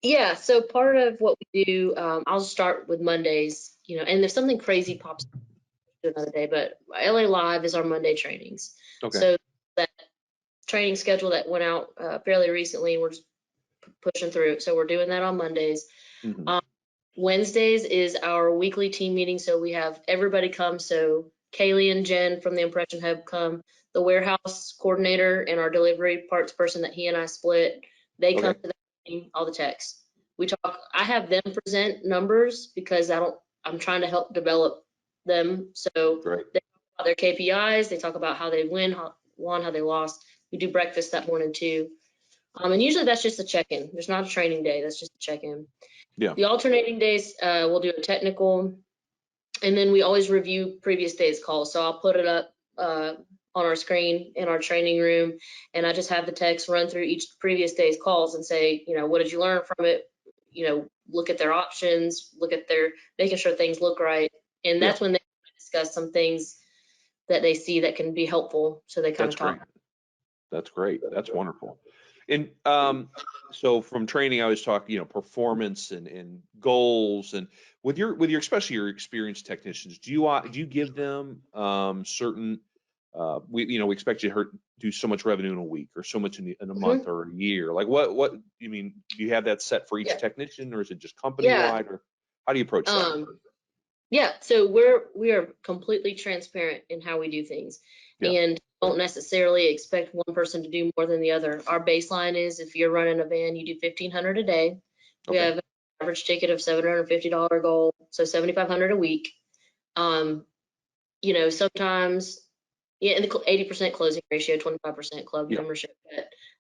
Yeah, so part of what we do, I'll start with Mondays, you know, and if something crazy pops up, do another day, but LA Live is our Monday trainings. Okay. So that training schedule that went out fairly recently, we're just pushing through. So we're doing that on Mondays. Mhm. Wednesdays is our weekly team meeting. So we have everybody come. So Kaylee and Jen from the Impression Hub come, the warehouse coordinator and our delivery parts person that he and I split, they come Okay. to the meeting, all the techs. We talk, I have them present numbers because I'm trying to help develop them. So Great. they talk about their KPIs, they talk about how they won, how they lost. We do breakfast that morning too. And usually that's just a check-in. There's not a training day, that's just a check-in. Yeah. The alternating days, we'll do a technical, and then we always review previous days' calls. So I'll put it up on our screen in our training room, and I just have the techs run through each previous day's calls and say, you know, what did you learn from it? You know, look at their options, look at their, making sure things look right. And that's when they discuss some things that they see that can be helpful. So they kind That's of talk. great. That's great. That's wonderful. And so from training, I was talking, you know, performance and goals, and with your especially your experienced technicians, do you give them certain we expect you to do so much revenue in a week, or so much in a month or a year? Like what you mean? Do you have that set for each technician, or is it just company wide, or how do you approach that? Yeah, so we are completely transparent in how we do things, and don't necessarily expect one person to do more than the other. Our baseline is, if you're running a van, you do 1,500 a day. We have an average ticket of $750 goal, so 7,500 a week. You know, sometimes, and the 80% closing ratio, 25% club membership.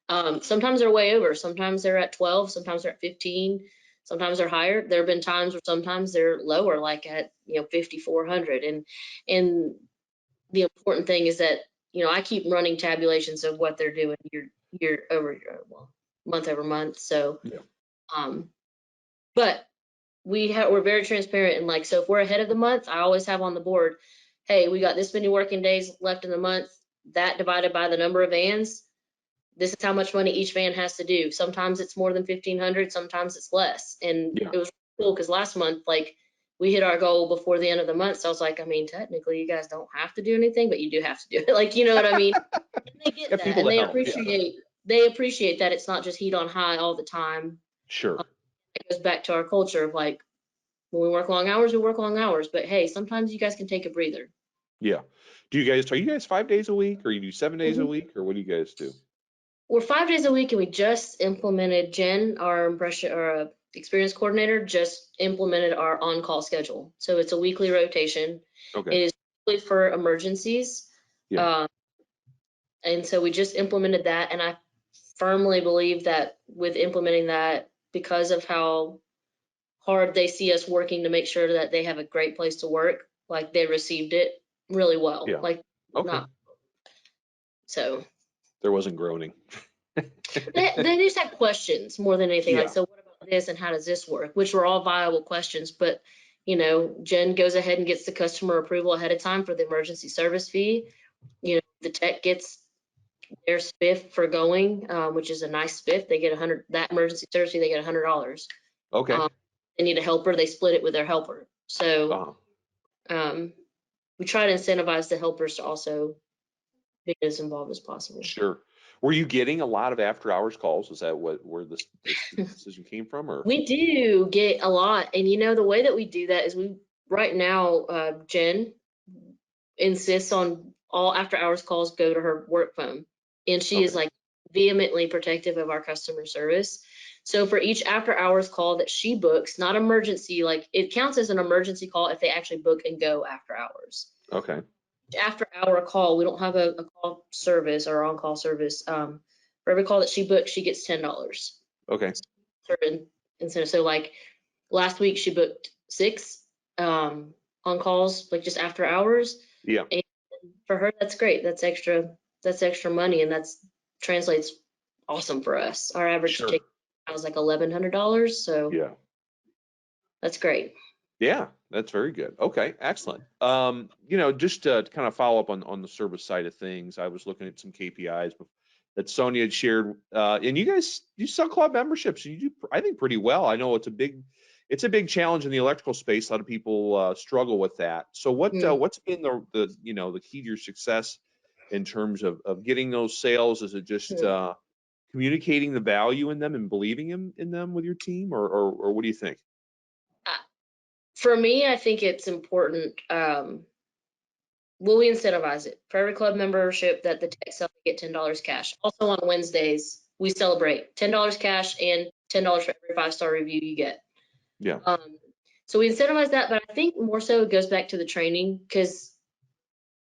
But sometimes they're way over. Sometimes they're at 12. Sometimes they're at 15. Sometimes they're higher. There have been times where sometimes they're lower, like at 5,400. And the important thing is that I keep running tabulations of what they're doing year over year, well, month over month. So, but we're very transparent, and like, so if we're ahead of the month, I always have on the board, hey, we got this many working days left in the month, that divided by the number of vans, this is how much money each van has to do. Sometimes it's more than 1,500, sometimes it's less. And it was cool because last month, like, we hit our goal before the end of the month. So I was like, I mean, technically you guys don't have to do anything, but you do have to do it. Like, you know what I mean? They get that, and they appreciate that it's not just heat on high all the time. Sure. It goes back to our culture of, like, when we work long hours, we work long hours, but hey, sometimes you guys can take a breather. Yeah. Are you guys 5 days a week, or you do 7 days a week, or what do you guys do? We're 5 days a week, and we just implemented, Jen, our experience coordinator, just implemented our on-call schedule. So it's a weekly rotation. Okay. It is for emergencies. Yeah. And so we just implemented that. And I firmly believe that with implementing that, because of how hard they see us working to make sure that they have a great place to work, like they received it really well. Yeah. Like Okay. not so There wasn't groaning. they just had questions more than anything. Yeah. Like, so what about this and how does this work? Which were all viable questions, but you know, Jen goes ahead and gets the customer approval ahead of time for the emergency service fee. You know, the tech gets their spiff for going, which is a nice spiff. They get that emergency service fee, they get $100. Okay. They need a helper, they split it with their helper. So we try to incentivize the helpers to also be as involved as possible. Sure. Were you getting a lot of after hours calls? Is that where this decision came from, or? We do get a lot. And you know, the way that we do that is right now, Jen insists on all after hours calls go to her work phone. And she is like vehemently protective of our customer service. So for each after hours call that she books, not emergency, like it counts as an emergency call if they actually book and go after hours. Okay. After hour call, we don't have a call service or on-call service. For every call that she books, she gets $10. Okay. Certain incentive. So like last week she booked 6 on calls, like just after hours. Yeah. And for her, that's great. That's extra money, and that's translates awesome for us. Our average ticket was like $1,100. So yeah, that's great. Yeah, that's very good. Okay, excellent. You know, just to kind of follow up on the service side of things, I was looking at some KPIs that Sonia had shared, and you sell club memberships, and you do, I think, pretty well. I know it's a big challenge in the electrical space. A lot of people struggle with that. So what's been the key to your success in terms of getting those sales? Is it just communicating the value in them and believing in them with your team, or what do you think? For me, I think it's important. We incentivize it. For every club membership that the tech sell, they get $10 cash. Also on Wednesdays, we celebrate $10 cash and $10 for every 5-star review you get. Yeah. So we incentivize that, but I think more so it goes back to the training because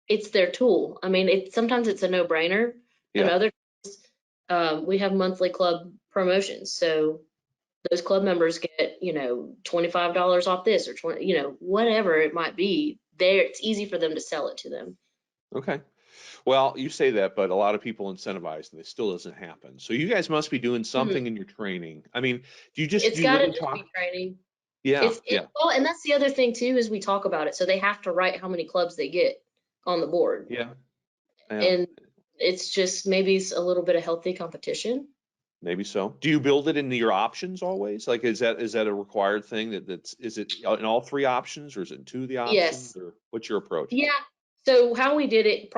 it's their tool. I mean, sometimes it's a no-brainer, and other times, we have monthly club promotions. So those club members get, $25 off this or 20, whatever it might be. It's easy for them to sell it to them. Okay. Well, you say that, but a lot of people incentivize and it still doesn't happen. So you guys must be doing something in your training. I mean, do you really talk? Be training. Yeah. Well, and that's the other thing too, is we talk about it. So they have to write how many clubs they get on the board. Yeah. And it's just maybe it's a little bit of healthy competition. Maybe so. Do you build it into your options always? Like, is that a required thing is it in all 3 options, or is it in 2 of the options? Yes. Or what's your approach? Yeah. So how we did it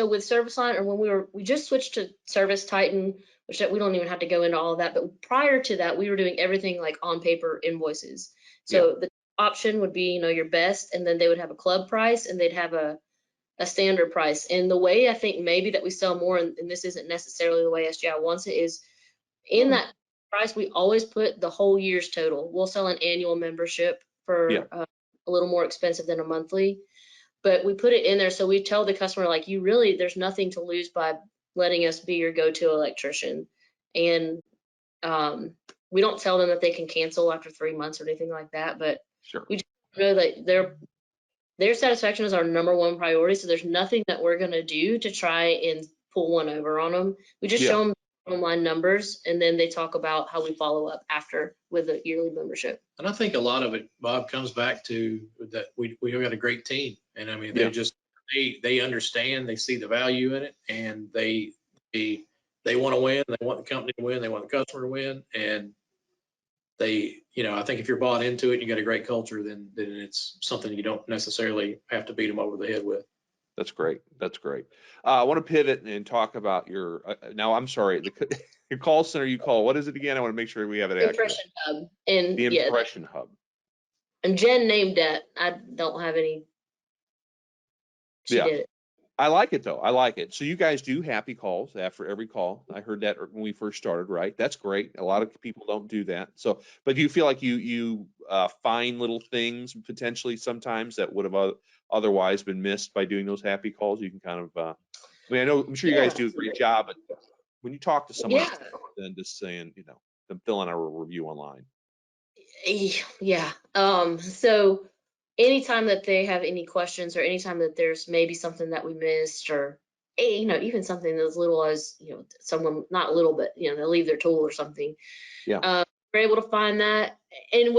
with Service Line, or when we just switched to Service Titan, which we don't even have to go into all of that. But prior to that, we were doing everything like on paper invoices. So the option would be, your best, and then they would have a club price and they'd have a standard price. And the way I think maybe that we sell more, and this isn't necessarily the way SGI wants it, is in that price, we always put the whole year's total. We'll sell an annual membership for a little more expensive than a monthly, but we put it in there. So we tell the customer, like, there's nothing to lose by letting us be your go-to electrician. And we don't tell them that they can cancel after 3 months or anything like that, but we just know that their satisfaction is our number one priority. So there's nothing that we're going to do to try and pull one over on them. We just show them online numbers, and then they talk about how we follow up after with a yearly membership. And I think a lot of it, Bob, comes back to that we got a great team, and I mean they understand, they see the value in it, and they want to win, they want the company to win, they want the customer to win, and I think if you're bought into it and you got a great culture, then it's something you don't necessarily have to beat them over the head with. That's great. That's great. I want to pivot and talk about your, now I'm sorry, your call center you call, what is it again? I want to make sure we have it accurate. Impression Hub. And the Impression Hub. And Jen named that. I don't have any. She did it. I like it though. I like it. So you guys do happy calls after every call. I heard that when we first started, right? That's great. A lot of people don't do that. So, but do you feel like you find little things potentially sometimes that would have otherwise been missed by doing those happy calls? You can kind of I mean, I'm sure you guys do a great job, but when you talk to someone, Yeah. than just saying, them filling out a review online. Yeah. So anytime that they have any questions, or anytime that there's maybe something that we missed, or even something as little as someone, not little, but they leave their tool or something, Yeah. we're able to find that, and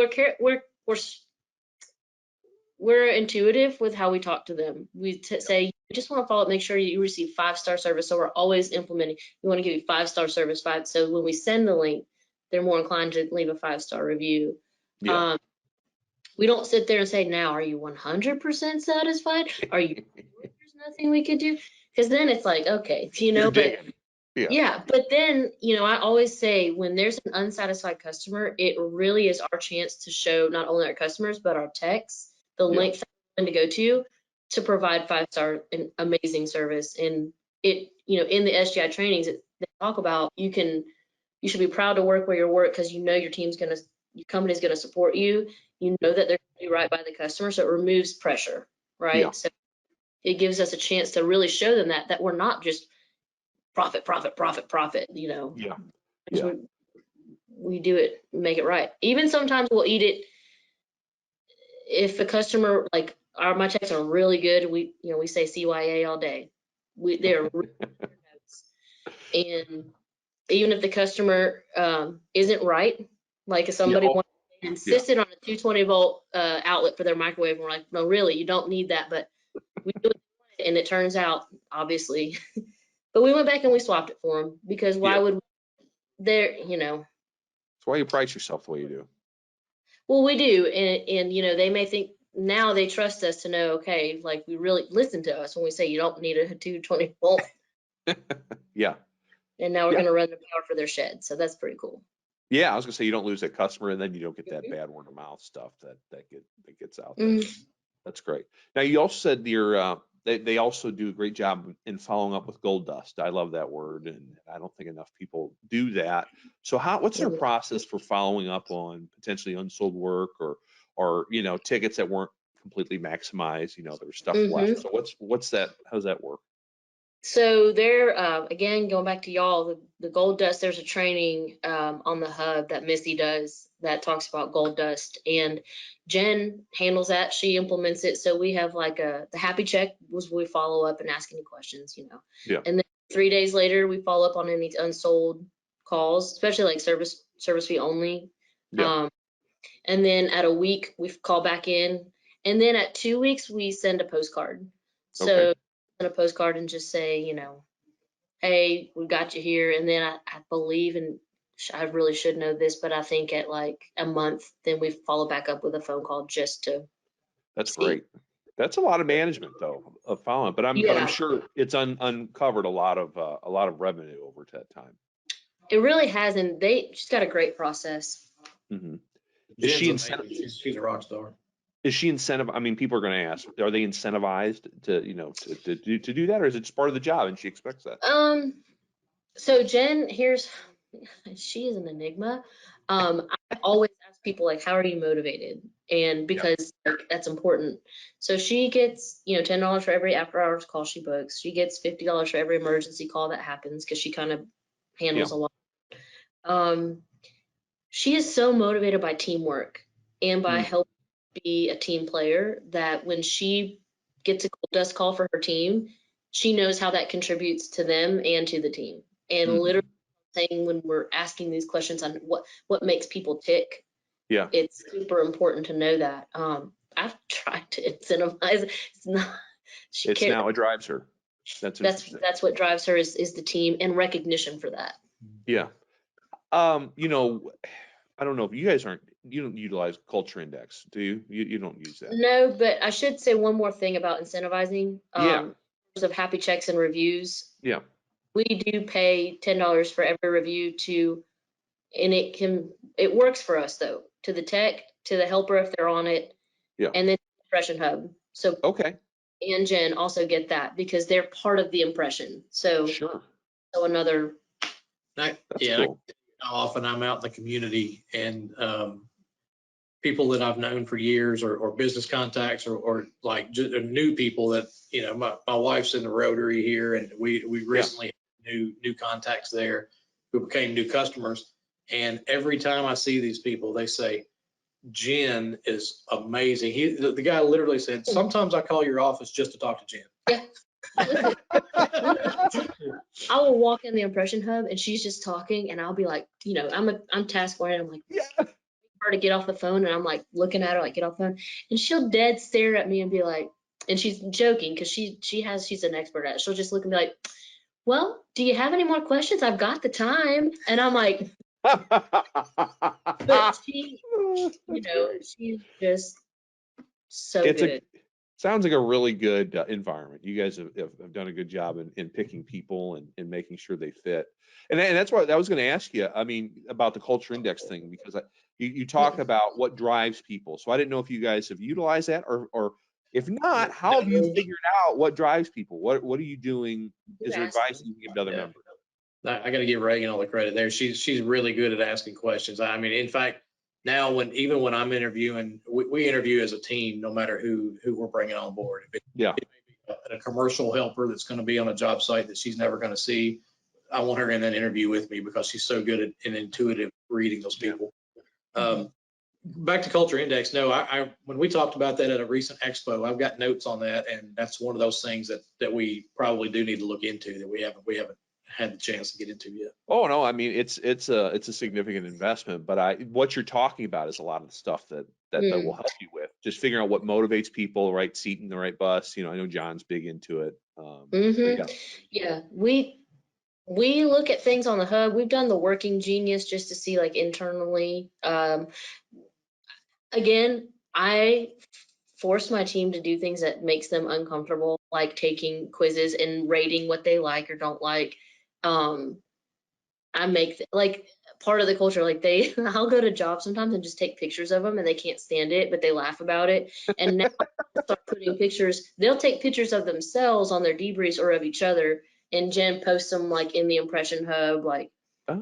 we're intuitive with how we talk to them. We say, you just want to follow up, make sure you receive 5-star service. So we're always implementing. We want to give you 5-star service. So when we send the link, they're more inclined to leave a 5-star review. Yeah. We don't sit there and say, now, are you 100% satisfied? Are you there's nothing we could do? Because then it's like, okay, but yeah, but then, I always say, when there's an unsatisfied customer, it really is our chance to show not only our customers, but our techs, the length to go to provide 5-star and amazing service. And it, in the SGI trainings, they talk about, you should be proud to work where you work, because your company's going to support you. You know that they're going to do right by the customer. So it removes pressure, right? Yeah. So it gives us a chance to really show them that we're not just profit. Yeah. Yeah. We do it, make it right. Even sometimes we'll eat it if a customer, like my techs are really good. We say CYA all day. They're really good notes. And even if the customer isn't right, like if somebody insisted on a 220-volt outlet for their microwave, and we're like, no, really, you don't need that, but we do it, and it turns out, obviously, but we went back and we swapped it for them, because why would That's why you price yourself the way you do. Well, we do, and they may think now they trust us to know, okay, like we really listen to us when we say you don't need a 220-volt. Yeah. And now we're going to run the power for their shed, so that's pretty cool. Yeah, I was gonna say, you don't lose that customer, and then you don't get that bad word of mouth stuff that gets out there. That's great. Now, you also said they also do a great job in following up with gold dust. I love that word, and I don't think enough people do that. So what's their process for following up on potentially unsold work, or tickets that weren't completely maximized? There was stuff left. So what's that? How does that work? So there, again, going back to y'all, the gold dust, there's a training on the hub that Missy does that talks about gold dust, and Jen handles that. She implements it. So we have like the happy check was we follow up and ask any questions, Yeah. And then 3 days later, we follow up on any unsold calls, especially like service fee only. Yeah. And then at a week, we call back in, and then at 2 weeks, we send a postcard. So a postcard and just say, hey, we got you here. And then I believe, and I really should know this, but I think at like a month, then we follow back up with a phone call just to. That's great. That's a lot of management though, of following, but I'm sure it's uncovered a lot of revenue over that time. It really has, and she's got a great process. Mm-hmm. Is she incentivized? She's a rock star. Is she incentive? I mean, people are going to ask, are they incentivized to do that, or is it just part of the job and she expects that? So Jen, she is an enigma. I always ask people, like, how are you motivated? And because that's important. So she gets, $10 for every after hours call she books. She gets $50 for every emergency call that happens, because she kind of handles a lot. She is so motivated by teamwork and by helping be a team player, that when she gets a gold dust call for her team, she knows how that contributes to them and to the team. And literally saying, when we're asking these questions on what makes people tick, it's super important to know that. I've tried to incentivize. It's not. It's now it drives her. That's what drives her is the team and recognition for that. Yeah. I don't know if you guys you don't utilize culture index, do you? You don't use that. No, but I should say one more thing about incentivizing. In terms of happy checks and reviews. Yeah. We do pay $10 for every review and it works for us though, to the tech, to the helper if they're on it. Yeah. And then impression hub. So and Jen also get that, because they're part of the impression. So so another. That's cool. How often I'm out in the community, and people that I've known for years, or business contacts, or like just new people that, my wife's in the Rotary here, and we recently had new contacts there who became new customers. And every time I see these people, they say, Jen is amazing. The guy literally said, sometimes I call your office just to talk to Jen. Yeah. I will walk in the impression hub and she's just talking, and I'll be like, I'm task oriented. I'm like, her to get off the phone, and I'm like looking at her like, get off the phone, and she'll dead stare at me and be like, and she's joking because she's an expert at it. She'll just look and be like, well, do you have any more questions? I've got the time. And I'm like, but she's just so good. Sounds like a really good environment. You guys have done a good job in picking people and making sure they fit. And that's what I was going to ask you. I mean, about the culture index thing, because you talk about what drives people. So I didn't know if you guys have utilized that, or if not, how have you figured out what drives people? What are you doing? Is there advice you can give to other members? I got to give Reagan all the credit there. She's really good at asking questions. I mean, in fact, now even when I'm interviewing, we interview as a team, no matter who we're bringing on board. It may be a commercial helper that's going to be on a job site that she's never going to see. I want her in that interview with me because she's so good at and intuitive reading those people. Back to culture index. No, I when we talked about that at a recent expo, I've got notes on that, and that's one of those things that we probably do need to look into that we haven't had the chance to get into yet. Oh no, I mean it's a significant investment, but what you're talking about is a lot of the stuff that will help you with just figuring out what motivates people, right seat in the right bus. I know John's big into it. Yeah, we look at things on the hub. We've done the working genius just to see like internally. Again, I force my team to do things that makes them uncomfortable, like taking quizzes and rating what they like or don't like. I make like part of the culture, like I'll go to jobs sometimes and just take pictures of them, and they can't stand it, but they laugh about it. And now I start putting pictures, they'll take pictures of themselves on their debriefs or of each other, and Jen posts them like in the impression hub. Like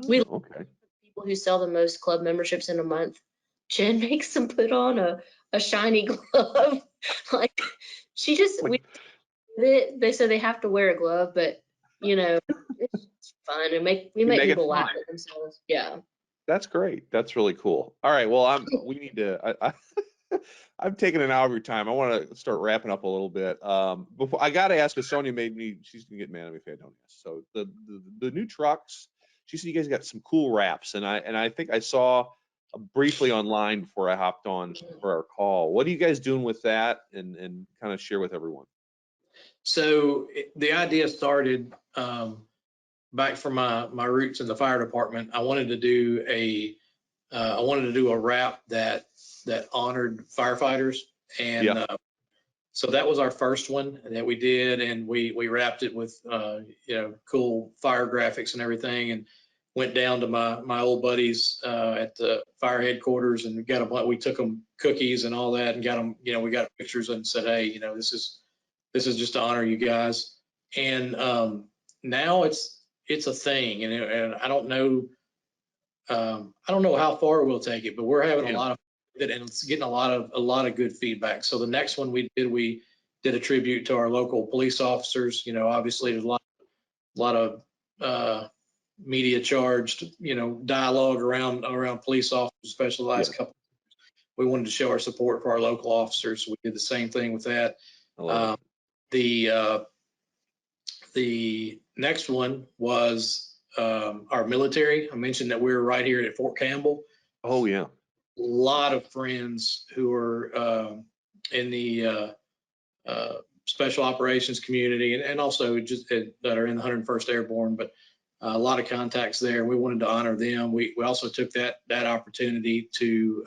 people who sell the most club memberships in a month, Jen makes them put on a shiny glove. Like she just they say they have to wear a glove, but it's fun, and we make people laugh at themselves. Yeah, that's great. That's really cool. All right, well, we need to. I'm taking an hour of your time. I want to start wrapping up a little bit. Before I got to ask, because Sonia she's gonna get mad at me if I don't ask. So the new trucks, she said you guys got some cool wraps, and I think I saw briefly online before I hopped on for our call. What are you guys doing with that, and kind of share with everyone? So the idea started back from my roots in the fire department. I wanted to do a wrap that honored firefighters, and so that was our first one that we did, and we wrapped it with cool fire graphics and everything, and went down to my old buddies at the fire headquarters and we took them cookies and all that, and got them, we got pictures and said, hey, this is just to honor you guys. And now it's a thing, and I don't know how far we'll take it, but we're having a lot of it, and it's getting a lot of good feedback. So the next one we did a tribute to our local police officers. Obviously there's a lot of media charged, dialogue around police officers, especially the last couple. We wanted to show our support for our local officers. We did the same thing with that. The next one was our military. I mentioned that we were right here at Fort Campbell. Oh yeah. A lot of friends who are in the special operations community, and also just that are in the 101st Airborne, but a lot of contacts there. We wanted to honor them. We also took that opportunity to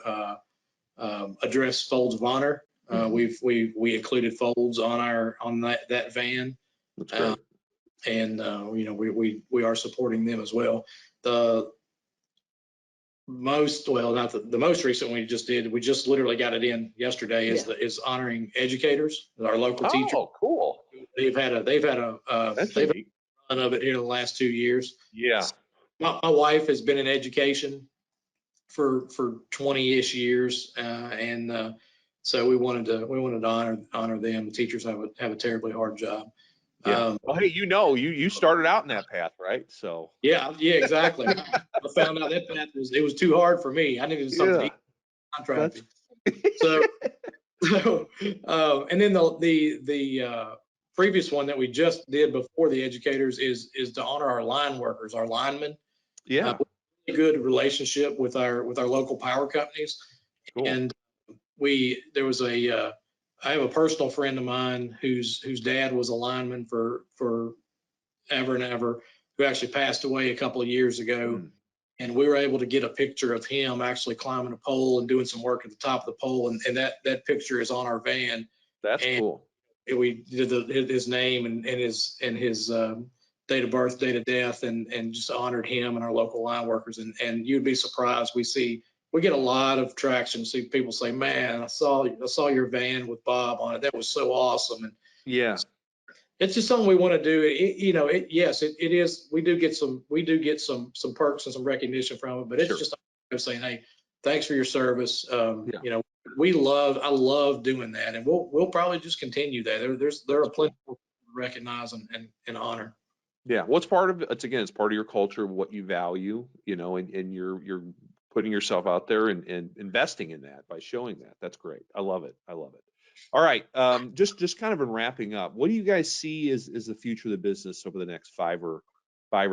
address folds of honor. We included folds on that van. That's great. And we are supporting them as well. The most recent we just literally got it in yesterday is honoring educators, our local teachers. Oh, cool. They've had a run of it here the last 2 years. Yeah. My wife has been in education for 20-ish years, and so we wanted to honor them. The teachers have a terribly hard job. Yeah. Well, hey, you started out in that path, right? So. Yeah, exactly. I found out that path was too hard for me. I needed something contracting. So, and then the previous one that we just did before the educators is to honor our line workers, our linemen. Yeah. Good relationship with our local power companies. Cool. And there was I have a personal friend of mine whose dad was a lineman for ever and ever, who actually passed away a couple of years ago. And we were able to get a picture of him actually climbing a pole and doing some work at the top of the pole. And that picture is on our van. That's cool. We did his name and his date of birth, date of death, and just honored him and our local line workers. And you'd be surprised. We get a lot of traction. See people say, "Man, I saw your van with Bob on it. That was so awesome." And yeah, it's just something we want to do. Yes, it is. We do get some perks and some recognition from it, but it's just saying, "Hey, thanks for your service." I love doing that, and we'll probably just continue that. There are plenty to recognize and honor. Yeah, well, it's part of your culture, what you value, and you're putting yourself out there and investing in that by showing that. That's great. I love it. All right, just kind of in wrapping up, what do you guys see as the future of the business over the next 5 or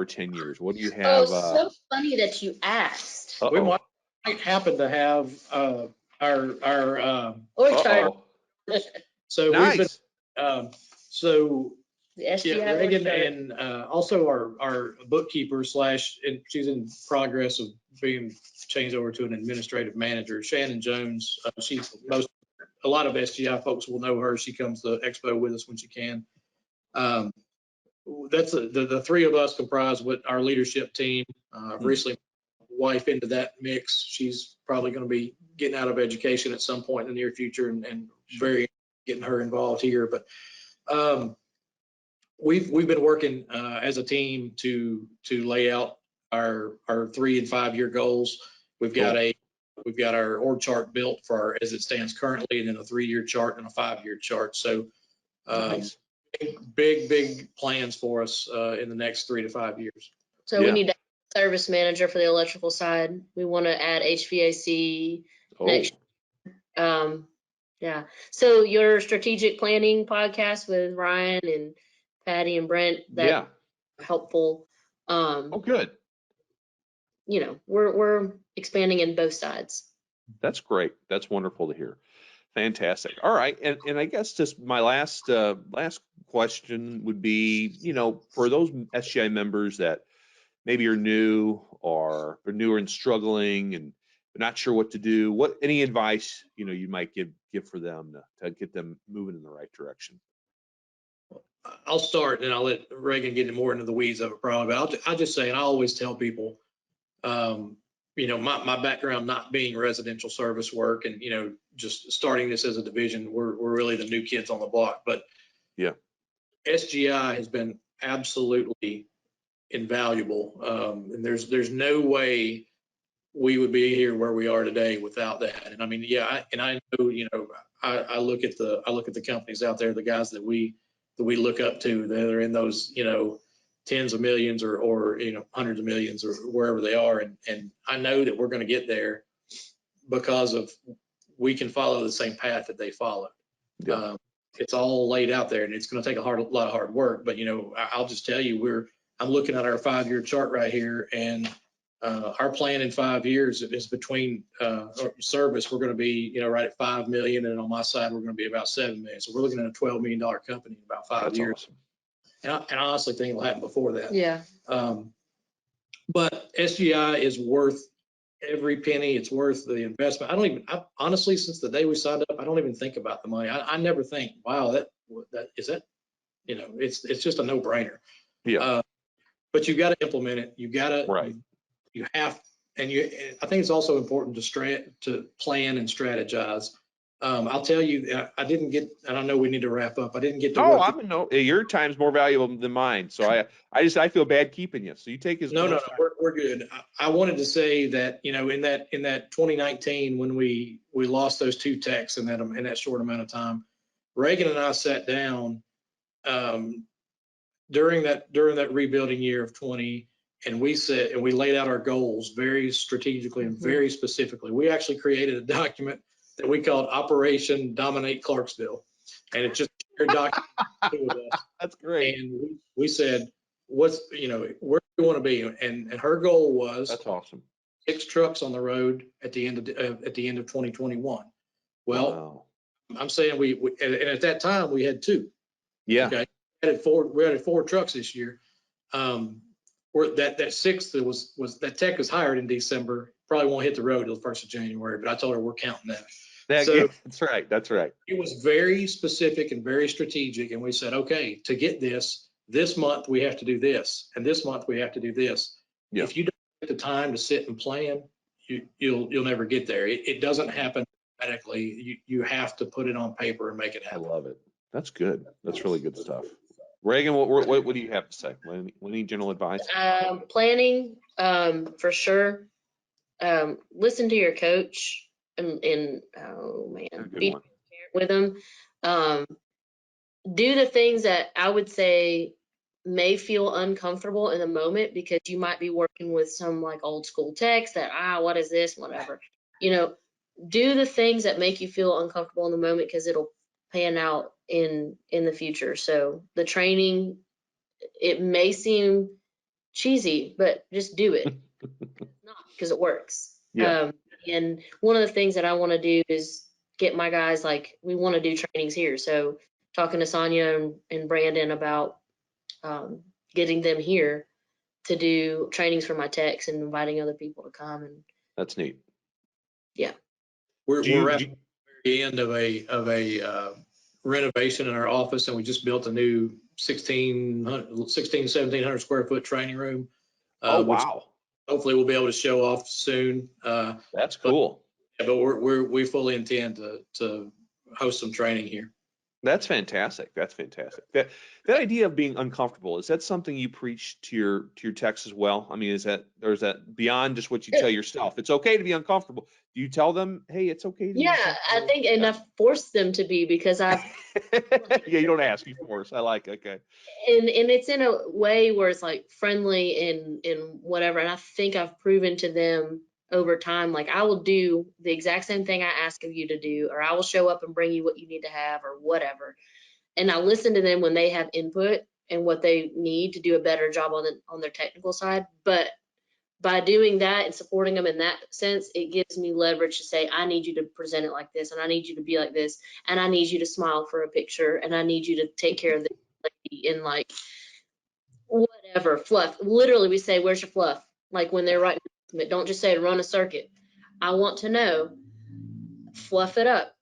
10 years? What do you have? So funny that you asked. We might happen to have our org chart. So nice. We've been so the SGI Reagan and also our bookkeeper / and she's in progress of being changed over to an administrative manager, Shannon Jones. A lot of SGI folks will know her. She comes to Expo with us when she can. That's the three of us comprise what our leadership team. I've recently wife into that mix. She's probably going to be getting out of education at some point in the near future, and very getting her involved here. But we've been working as a team to lay out our 3 and 5 year goals. We've got our org chart built for as it stands currently, and then a 3-year chart and a 5-year chart. So nice. big plans for us in the next 3 to 5 years. So we need to have a service manager for the electrical side. We want to add HVAC next year. Yeah. So your strategic planning podcast with Ryan and Patty and Brent, that's helpful. Good. We're expanding in both sides. That's great. That's wonderful to hear. Fantastic. All right. And I guess just my last question would be, for those SGI members that maybe are new or are newer and struggling and not sure what to do, any advice, you might give for them to get them moving in the right direction? I'll start and I'll let Reagan get more into the weeds of it probably, but I'll just say, and I always tell people, my background not being residential service work and, just starting this as a division, we're really the new kids on the block. But SGI has been absolutely invaluable. And there's no way we would be here where we are today without that. And I mean, I know, I look at the companies out there, the guys that we look up to that are in those, tens of millions or hundreds of millions or wherever they are. And I know that we're going to get there because of we can follow the same path that they followed. Yeah. It's all laid out there, and it's going to take a lot of hard work. But I'll just tell you, I'm looking at our 5-year chart right here, and our plan in 5 years is between service. We're going to be right at 5 million, and on my side we're going to be about 7 million. So we're looking at a $12 million company in about 5 years. Awesome. And I honestly think it'll happen before that. Yeah. But SGI is worth every penny. It's worth the investment. Honestly, since the day we signed up, I don't even think about the money. I never think, wow, that is that, it's just a no brainer. Yeah. But you've got to implement it. You've got to, you have, and I think it's also important to plan and strategize. I'll tell you, I didn't get, and I know we need to wrap up. I didn't get to Oh, work. your time's more valuable than mine. So I feel bad keeping you. So you take his. No, we're good. I wanted to say that, you know, in that 2019, when we lost those two techs in that short amount of time, Reagan and I sat down during that rebuilding year of 20, and we laid out our goals very strategically and very specifically. We actually created a document that we called Operation Dominate Clarksville, and it's just a document with us. That's great. And we said, where do we want to be? And her goal was, that's awesome, 6 trucks on the road at the end of 2021. Well, wow. I'm saying and at that time we had 2. Yeah. Okay. We added 4 trucks this year. That 6th was that tech was hired in December. Probably won't hit the road till the 1st of January, but I told her we're counting that. That's right. That's right. It was very specific and very strategic, and we said, okay, to get this month we have to do this, and this month we have to do this. Yeah. If you don't take the time to sit and plan, you'll never get there. It doesn't happen automatically. You have to put it on paper and make it happen. I love it. That's good. That's really good stuff. Reagan, what do you have to say? Any general advice? Planning, for sure. Listen to your coach and oh man, be with them. Do the things that I would say may feel uncomfortable in the moment, because you might be working with some like old school techs that, what is this, whatever. You know, do the things that make you feel uncomfortable in the moment, because it'll pan out in the future. So the training, it may seem cheesy, but just do it. Not because it works. Yeah. And one of the things that I want to do is get my guys, like, we want to do trainings here. So talking to Sonia and Brandon about getting them here to do trainings for my techs and inviting other people to come. And that's neat. Yeah. We're at the very end of a renovation in our office, and we just built a new 1,700 square foot training room. Oh, wow. Hopefully we'll be able to show off soon. That's cool. But we fully intend to host some training here. That's fantastic. That's fantastic. That idea of being uncomfortable, is that something you preach to your techs as well? I mean, is that beyond just what you tell yourself? It's okay to be uncomfortable. Do you tell them, hey, it's okay to be uncomfortable? I think, and I've forced them to be, because I've yeah, you don't ask, you force. I like, okay. And it's in a way where it's like friendly and whatever. And I think I've proven to them over time, like, I will do the exact same thing I ask of you to do, or I will show up and bring you what you need to have, or whatever. And I listen to them when they have input and what they need to do a better job on their technical side. But by doing that and supporting them in that sense, it gives me leverage to say, I need you to present it like this, and I need you to be like this, and I need you to smile for a picture, and I need you to take care of this lady in, like, whatever, fluff. Literally, we say, where's your fluff? Like, when they're writing, don't just say run a circuit. I want to know, fluff it up.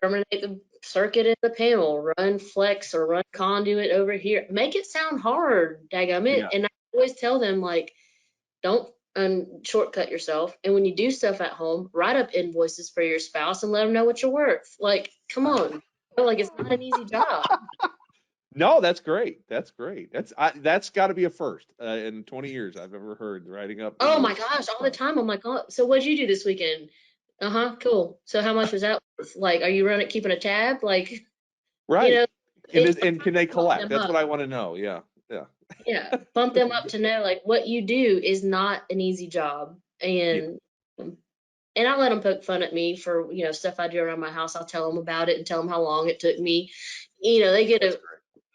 Terminate the circuit in the panel, run flex or run conduit over here. Make it sound hard, daggum it. Yeah. And I always tell them, like, don't shortcut yourself. And when you do stuff at home, write up invoices for your spouse and let them know what you're worth. Like, come on. Like, it's not an easy job. No, that's great. That's great. That's got to be a first in 20 years I've ever heard, writing up. Oh my gosh, all the time. I'm like, oh, so what'd you do this weekend? Cool. So how much was that? Like, are you keeping a tab? Like, right. You know, and can they collect? That's what I want to know. Yeah. Yeah. Bump them up to know, like, what you do is not an easy job. And I let them poke fun at me for, stuff I do around my house. I'll tell them about it and tell them how long it took me. They get a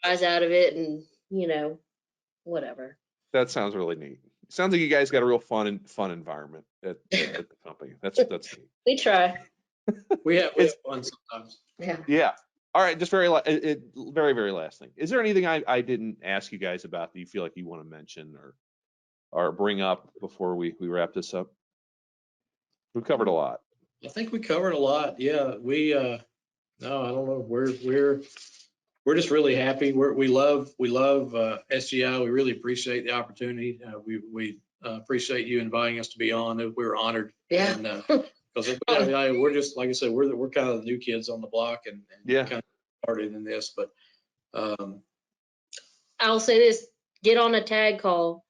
rise out of it, and whatever. That sounds really neat. Sounds like you guys got a real fun environment at the company. That's neat. We try. We have fun sometimes. Yeah. All right. Just very very last thing. Is there anything I didn't ask you guys about that you feel like you want to mention or bring up before we wrap this up? We've covered a lot. I think we covered a lot. Yeah. No, I don't know. We're just really happy. We love SGI. We really appreciate the opportunity. We appreciate you inviting us to be on. We were honored. Yeah. And Because we're just, like I said, we're kind of the new kids on the block and kind of started in this. But I'll say this: get on a tag call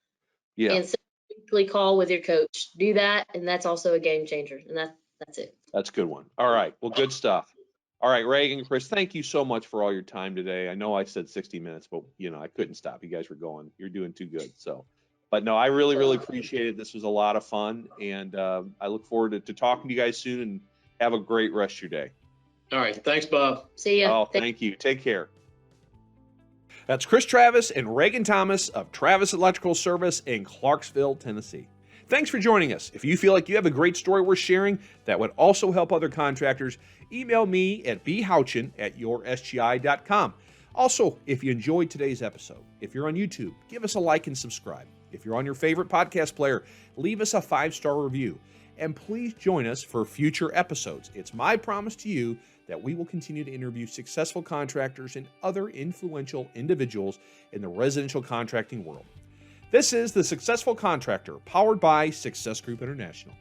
and set a weekly call with your coach. Do that, and that's also a game changer. And that's it. That's a good one. All right. Well, good stuff. All right, Reagan, Chris, thank you so much for all your time today. I know I said 60 minutes, but I couldn't stop. You guys were going. You're doing too good. So, but no, I really, really appreciate it. This was a lot of fun, and I look forward to talking to you guys soon. And have a great rest of your day. All right. Thanks, Bob. See ya. Oh, thank you. Take care. That's Chris Travis and Reagan Thomas of Travis Electrical Service in Clarksville, Tennessee. Thanks for joining us. If you feel like you have a great story worth sharing that would also help other contractors, email me at bhouchin@yoursgi.com. Also, if you enjoyed today's episode, if you're on YouTube, give us a like and subscribe. If you're on your favorite podcast player, leave us a 5-star review. And please join us for future episodes. It's my promise to you that we will continue to interview successful contractors and other influential individuals in the residential contracting world. This is The Successful Contractor, powered by Success Group International.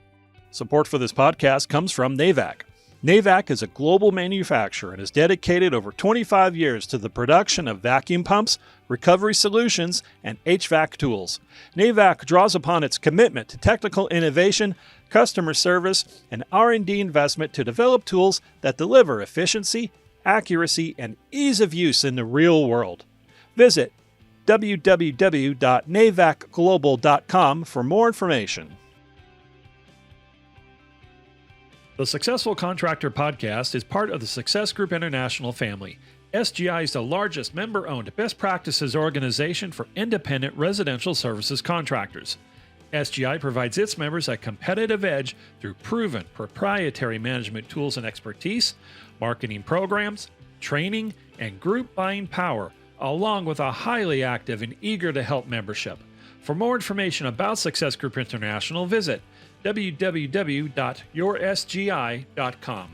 Support for this podcast comes from NAVAC. NAVAC is a global manufacturer and has dedicated over 25 years to the production of vacuum pumps, recovery solutions, and HVAC tools. NAVAC draws upon its commitment to technical innovation, customer service, and R&D investment to develop tools that deliver efficiency, accuracy, and ease of use in the real world. Visit www.navacglobal.com for more information. The Successful Contractor Podcast is part of the Success Group International family. SGI is the largest member-owned best practices organization for independent residential services contractors. SGI provides its members a competitive edge through proven proprietary management tools and expertise, marketing programs, training, and group buying power, along with a highly active and eager to help membership. For more information about Success Group International, visit www.yoursgi.com.